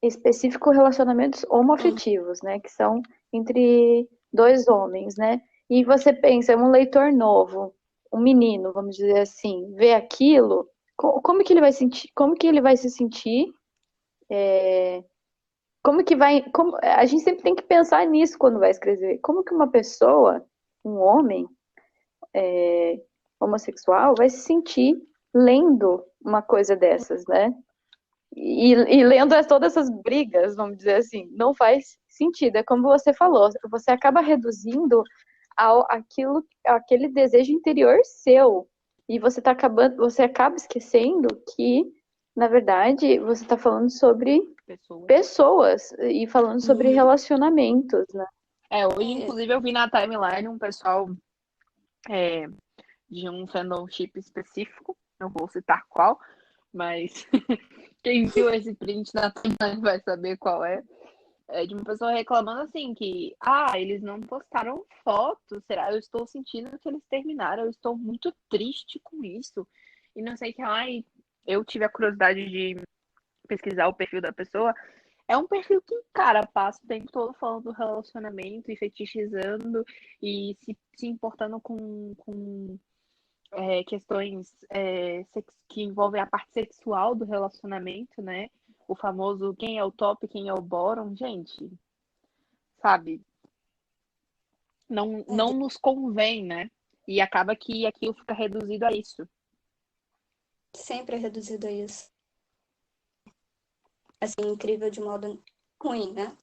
B: específico relacionamentos homoafetivos, né? Que são entre dois homens, né? E você pensa, um leitor novo, um menino, vamos dizer assim, vê aquilo, como que ele vai sentir? Como que ele vai se sentir? A gente sempre tem que pensar nisso quando vai escrever. Como que uma pessoa, um homem homossexual, vai se sentir lendo uma coisa dessas, né? E lendo todas essas brigas, vamos dizer assim, não faz sentido. É como você falou, você acaba reduzindo aquele desejo interior seu. E você acaba esquecendo que, na verdade, você está falando sobre pessoas e falando sobre relacionamentos, né?
D: Hoje, inclusive, eu vi na timeline um pessoal de um fandomship específico, não vou citar qual, mas quem viu esse print na timeline vai saber qual é. De uma pessoa reclamando assim que eles não postaram foto, será? Eu estou sentindo que eles terminaram, eu estou muito triste com isso. E não sei que, eu tive a curiosidade de pesquisar o perfil da pessoa. É um perfil que, cara, passa o tempo todo falando do relacionamento e fetichizando e se importando com questões que envolvem a parte sexual do relacionamento, né? O famoso quem é o top, quem é o bottom, gente, sabe? Não nos convém, né? E acaba que aquilo fica reduzido a isso.
C: Sempre é reduzido a isso. Assim, incrível de modo ruim, né?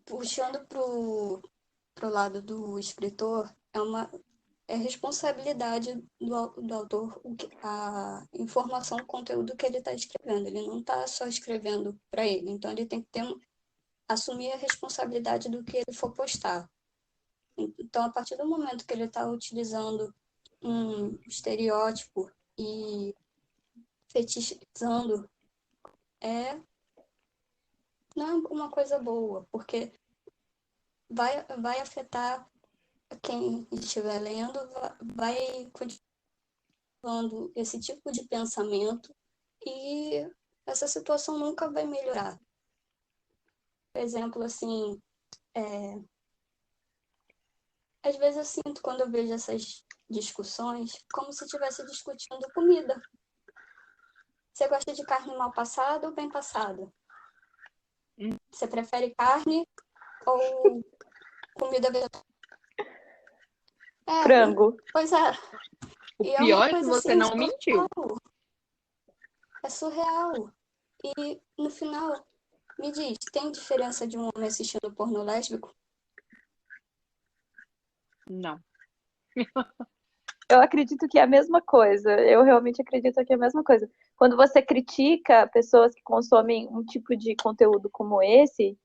C: Puxando pro lado do escritor, é responsabilidade do autor a informação, o conteúdo que ele está escrevendo. Ele não está só escrevendo para ele. Então, ele tem que assumir a responsabilidade do que ele for postar. Então, a partir do momento que ele está utilizando um estereótipo e fetichizando, não é uma coisa boa, porque vai afetar quem estiver lendo, vai continuando esse tipo de pensamento e essa situação nunca vai melhorar. Por exemplo, assim, às vezes eu sinto, quando eu vejo essas discussões, como se estivesse discutindo comida. Você gosta de carne mal passada ou bem passada? Você prefere carne ou comida vegetal?
B: Frango.
C: Pois é.
D: O
C: E
D: pior
C: uma
D: é que
C: coisa
D: você
C: assim,
D: não mentiu.
C: É surreal. E no final, me diz, tem diferença de um homem assistindo pornô lésbico?
D: Não.
B: Eu acredito que é a mesma coisa. Eu realmente acredito que é a mesma coisa. quando você critica pessoas que consomem um tipo de conteúdo como esse,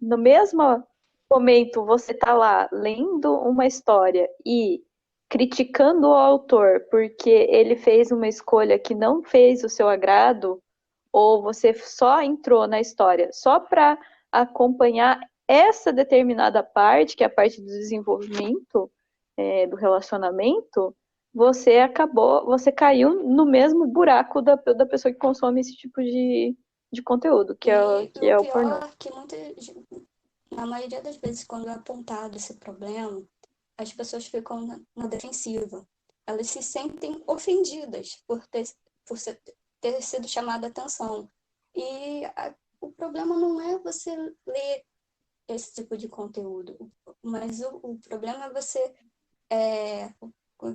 B: no mesmo momento você tá lá lendo uma história e criticando o autor porque ele fez uma escolha que não fez o seu agrado, ou você só entrou na história só para acompanhar essa determinada parte, que é a parte do desenvolvimento do relacionamento, você caiu no mesmo buraco da pessoa que consome esse tipo de conteúdo, que
C: E
B: é
C: o
B: o pornô.
C: pior é que na maioria das vezes, quando é apontado esse problema, as pessoas ficam na defensiva. Elas se sentem ofendidas ter sido chamada a atenção. E o problema não é você ler esse tipo de conteúdo, mas o problema é você,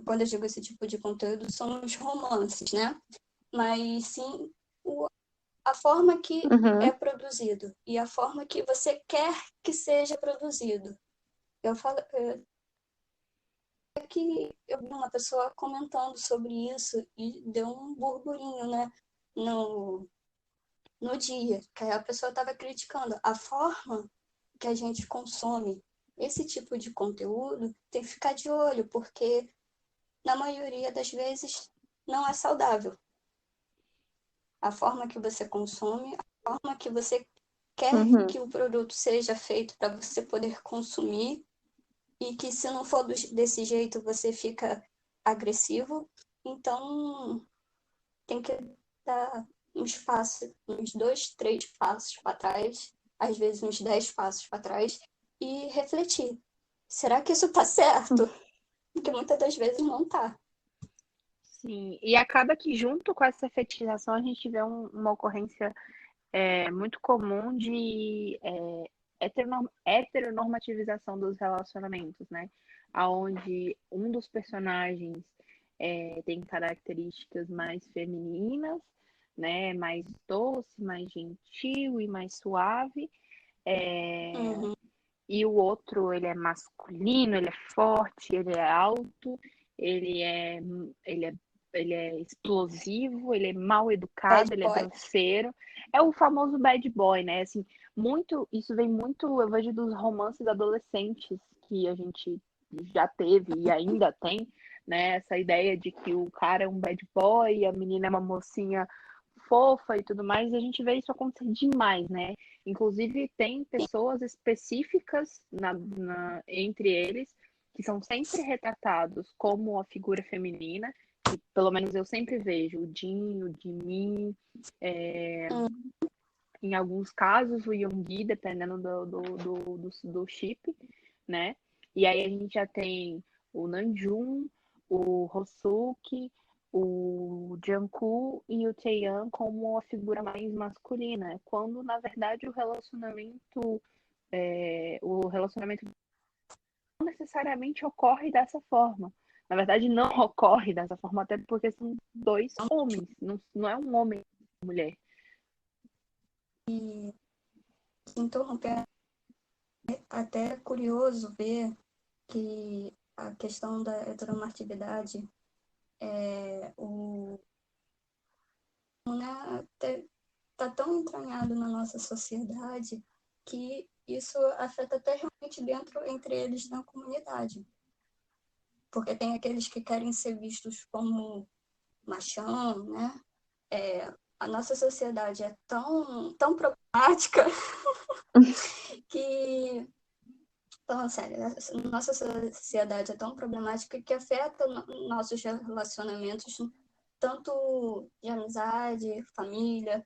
C: quando eu digo esse tipo de conteúdo, são os romances, né? Mas sim a forma que é produzido e a forma que você quer que seja produzido. Eu falo que eu vi uma pessoa comentando sobre isso e deu um burburinho, né, no dia, que a pessoa estava criticando a forma que a gente consome esse tipo de conteúdo. Tem que ficar de olho, porque na maioria das vezes não é saudável. A forma que você consome, a forma que você quer que o produto seja feito para você poder consumir, e que se não for desse jeito você fica agressivo. Então tem que dar uns 2, 3 passos para trás, às vezes uns 10 passos para trás, e refletir. Será que isso está certo? Porque muitas das vezes não está.
D: Sim, e acaba que junto com essa fetichização a gente vê uma ocorrência muito comum de heteronormativização dos relacionamentos, né? Onde um dos personagens tem características mais femininas, né? Mais doce, mais gentil e mais suave. E o outro, ele é masculino, ele é forte, ele é alto, ele é, ele é explosivo, ele é mal educado, ele é grosseiro. É o famoso bad boy, né? Assim, isso vem muito, eu vejo dos romances adolescentes que a gente já teve e ainda tem, né? Essa ideia de que o cara é um bad boy, a menina é uma mocinha fofa e tudo mais, e a gente vê isso acontecer demais, né? Inclusive, tem pessoas específicas entre eles que são sempre retratados como a figura feminina, que pelo menos eu sempre vejo o Jin, o Jimin, em alguns casos o Yoongi, dependendo do chip, né? E aí a gente já tem o Namjoon, o Hosuki, o Jungkook e o Taeyeon como a figura mais masculina, quando na verdade o relacionamento não necessariamente ocorre dessa forma. Na verdade, não ocorre dessa forma, até porque são dois homens, não é um homem e uma mulher.
C: E interromper, até curioso ver que a questão da heteronormatividade está tão entranhado na nossa sociedade que isso afeta até realmente entre eles na comunidade. Porque tem aqueles que querem ser vistos como machão, né? A nossa sociedade é tão problemática que... Falando sério, a nossa sociedade é tão problemática que afeta nossos relacionamentos, tanto de amizade, família,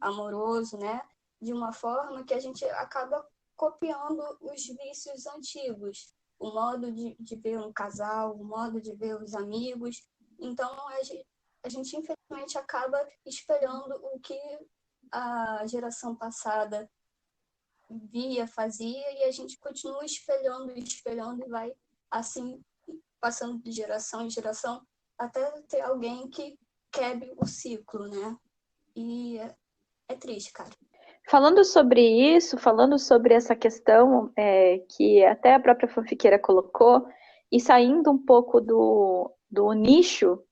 C: amoroso, né? De uma forma que a gente acaba copiando os vícios antigos, o modo de ver um casal, o modo de ver os amigos. Então, a gente infelizmente acaba espelhando o que a geração passada via, fazia, e a gente continua espelhando e vai assim passando de geração em geração até ter alguém que quebre o ciclo, né? E é triste, cara.
B: Falando sobre isso, falando sobre essa questão que até a própria fanfiqueira colocou, e saindo um pouco do nicho,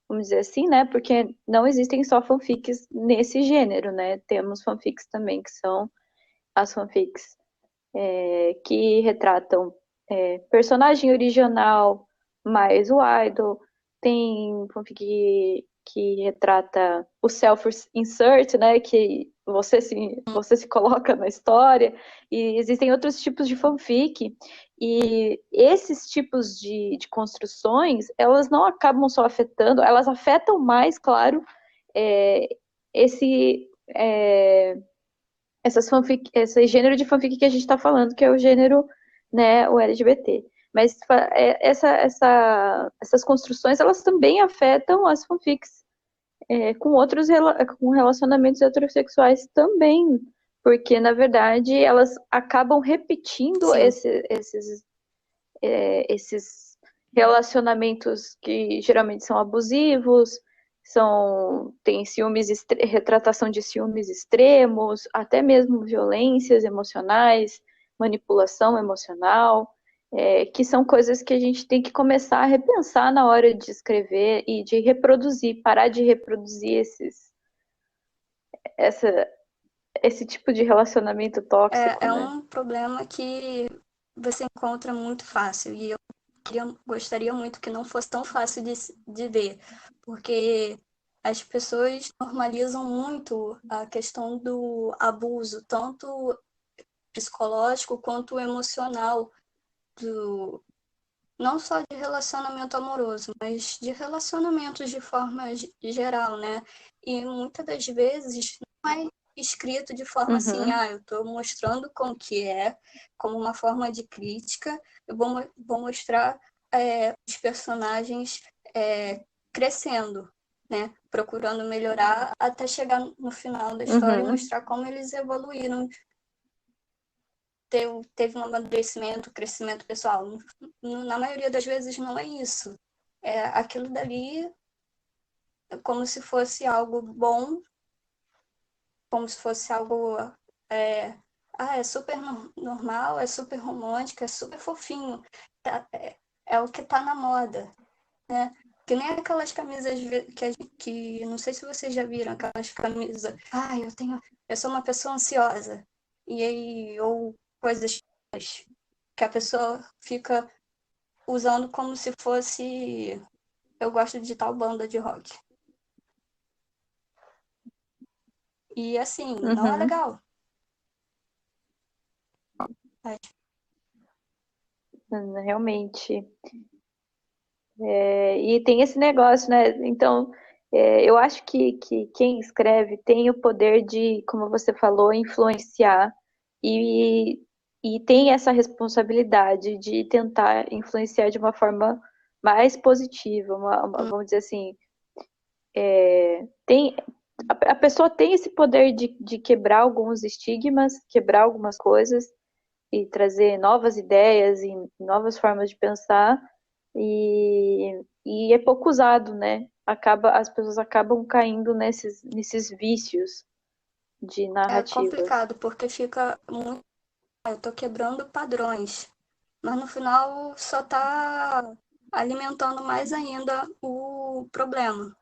B: vamos dizer assim, né? Porque não existem só fanfics nesse gênero, né? Temos fanfics também, que são as fanfics que retratam personagem original mais o idol. Tem fanfic que retrata o self-insert, né? Que você se coloca na história. E existem outros tipos de fanfic. E esses tipos de construções, elas não acabam só afetando, elas afetam mais, claro, esse, esse gênero de fanfic que a gente está falando, que é o gênero, né, o LGBT. Mas essas construções, elas também afetam as fanfics com relacionamentos heterossexuais também, porque, na verdade, elas acabam repetindo esses relacionamentos que geralmente são abusivos, tem retratação de ciúmes extremos, até mesmo violências emocionais, manipulação emocional, que são coisas que a gente tem que começar a repensar na hora de escrever e de reproduzir, parar de reproduzir esse tipo de relacionamento tóxico,
C: É
B: né?
C: um problema que você encontra muito fácil e eu gostaria muito que não fosse tão fácil de ver, porque as pessoas normalizam muito a questão do abuso, tanto psicológico quanto emocional, não só de relacionamento amoroso, mas de relacionamentos de forma geral, né? E muitas das vezes não é escrito de forma assim, eu estou mostrando como que como uma forma de crítica, eu vou mostrar os personagens crescendo, né? Procurando melhorar até chegar no final da história e mostrar como eles evoluíram, teve um amadurecimento, crescimento pessoal. Na maioria das vezes não é isso. Aquilo dali é como se fosse algo bom, como se fosse algo é super normal, é super romântico, é super fofinho. É o que tá na moda, né? Que nem aquelas camisas que não sei se vocês já viram, aquelas camisas. Eu sou uma pessoa ansiosa. E aí, ou coisas que a pessoa fica usando como se fosse eu gosto de tal banda de rock. E assim, não é legal.
B: Realmente. E tem esse negócio, né? Então, eu acho que quem escreve tem o poder de, como você falou, influenciar e, e tem essa responsabilidade de tentar influenciar de uma forma mais positiva, vamos dizer assim. A pessoa tem esse poder de quebrar alguns estigmas, quebrar algumas coisas e trazer novas ideias e novas formas de pensar. E é pouco usado, né? As pessoas acabam caindo nesses vícios de
C: É
B: narrativas.
C: complicado, porque fica muito. Eu tô quebrando padrões. Mas no final só tá alimentando mais ainda o problema.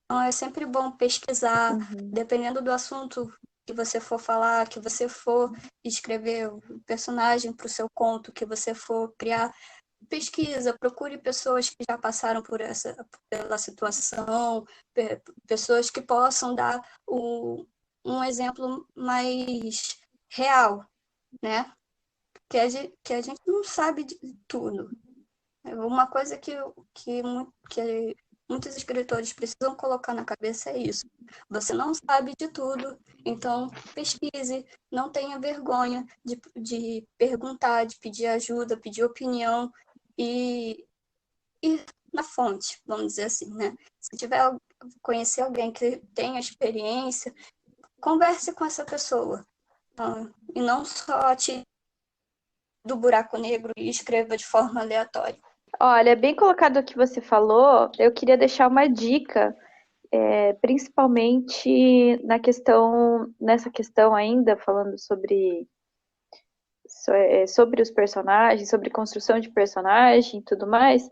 C: Então é sempre bom pesquisar, dependendo do assunto que você for falar, que você for escrever o personagem para o seu conto, que você for criar, pesquisa, procure pessoas que já passaram pela situação, pessoas que possam dar um exemplo mais real, né? Que a gente não sabe de tudo. Uma coisa que muitos escritores precisam colocar na cabeça é isso. Você não sabe de tudo, então pesquise, não tenha vergonha de perguntar, de pedir ajuda, pedir opinião e ir na fonte, vamos dizer assim, né? Se conhecer alguém que tenha experiência, converse com essa pessoa. E não só tire do buraco negro e escreva de forma aleatória.
B: Olha, bem colocado o que você falou, eu queria deixar uma dica, principalmente nessa questão ainda, falando sobre os personagens, sobre construção de personagem e tudo mais.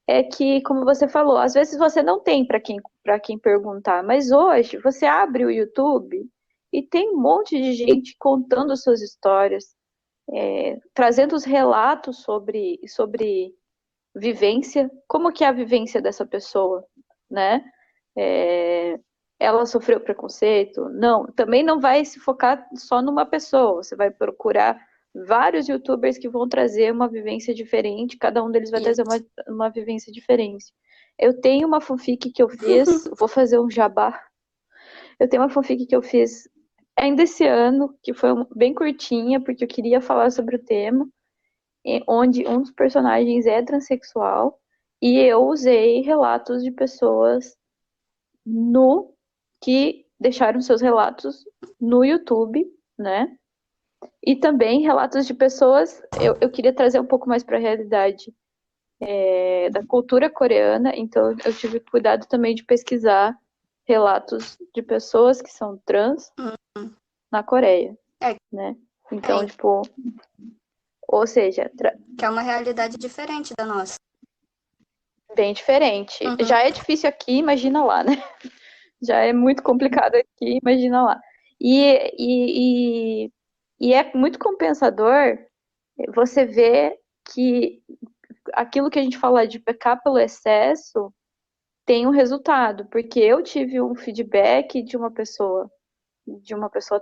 B: é que, como você falou, às vezes você não tem para quem perguntar, mas hoje você abre o YouTube e tem um monte de gente contando suas histórias, trazendo os relatos sobre vivência, como que é a vivência dessa pessoa, né? É, ela sofreu preconceito? Não, também não vai se focar só numa pessoa, você vai procurar vários YouTubers que vão trazer uma vivência diferente, cada um deles vai trazer uma vivência diferente. Eu tenho uma fanfic que eu fiz, vou fazer um jabá. Eu tenho uma fanfic que eu fiz ainda esse ano, que foi bem curtinha, porque eu queria falar sobre o tema, onde um dos personagens é transexual, e eu usei relatos de pessoas que deixaram seus relatos no YouTube, né? E também relatos de pessoas. Eu queria trazer um pouco mais para a realidade da cultura coreana, então eu tive cuidado também de pesquisar relatos de pessoas que são trans na Coreia, né? Então, tipo, ou seja,
C: Que é uma realidade diferente da nossa.
B: bem diferente. Já é difícil aqui, imagina lá, né? Já é muito complicado aqui, imagina lá. E é muito compensador você ver que aquilo que a gente fala de pecar pelo excesso tem um resultado, porque eu tive um feedback de uma pessoa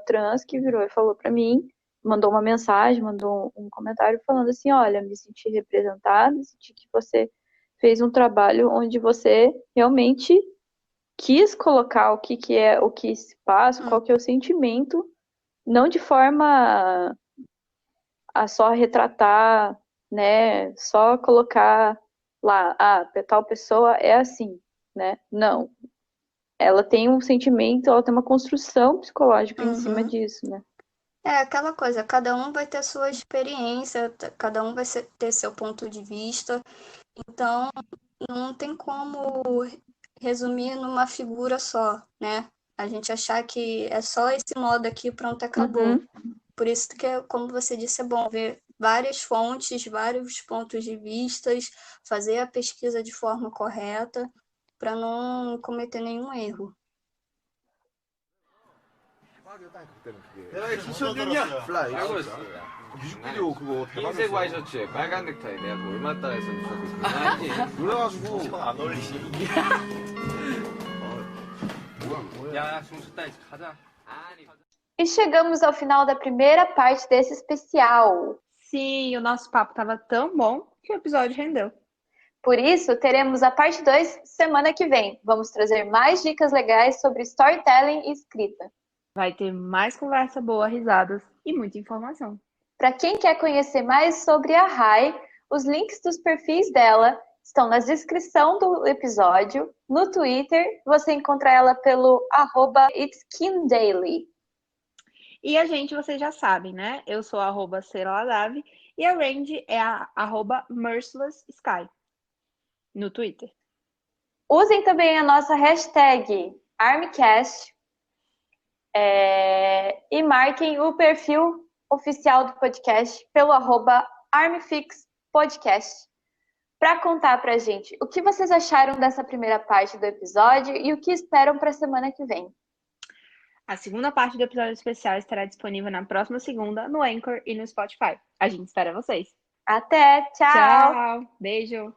B: trans que virou e falou para mim, mandou uma mensagem, mandou um comentário falando assim, olha, me senti representada, senti que você fez um trabalho onde você realmente quis colocar o que se passa, qual que é o sentimento, não de forma a só retratar, né? Só colocar lá, tal pessoa é assim, né? Não. Ela tem um sentimento, ela tem uma construção psicológica em cima disso, né?
C: É aquela coisa, cada um vai ter sua experiência, cada um vai ter seu ponto de vista, então não tem como resumir numa figura só, né? A gente achar que é só esse modo aqui, pronto, acabou. Por isso que, como você disse, é bom ver várias fontes, vários pontos de vistas, fazer a pesquisa de forma correta, para não cometer nenhum erro.
G: 내가 2000년이야. 플라이. 알고 있어. 뮤직비디오 그거
H: 흰색 와이셔츠에 빨간 넥타이 내가 그 얼마 따라서 주셨거든.
G: 그래가지고 안 어울리시.
H: 야, 중수다 이제 가자.
B: E chegamos ao final da primeira parte desse especial.
D: Sim, o nosso papo estava tão bom que o episódio rendeu.
B: Por isso, teremos a parte 2 semana que vem. Vamos trazer mais dicas legais sobre storytelling e escrita.
D: Vai ter mais conversa boa, risadas e muita informação.
B: Para quem quer conhecer mais sobre a Rai, os links dos perfis dela estão na descrição do episódio. No Twitter, você encontra ela pelo @itskimdaily.
D: E a gente, vocês já sabem, né? Eu sou @seraladavi e a Randy é a @mercilesssky no Twitter.
B: Usem também a nossa hashtag ArmyCast e marquem o perfil oficial do podcast pelo @ArmyFixPodcast para contar pra gente o que vocês acharam dessa primeira parte do episódio e o que esperam para a semana que vem.
D: A segunda parte do episódio especial estará disponível na próxima segunda no Anchor e no Spotify. A gente espera vocês.
B: Até, tchau!
D: Tchau, beijo!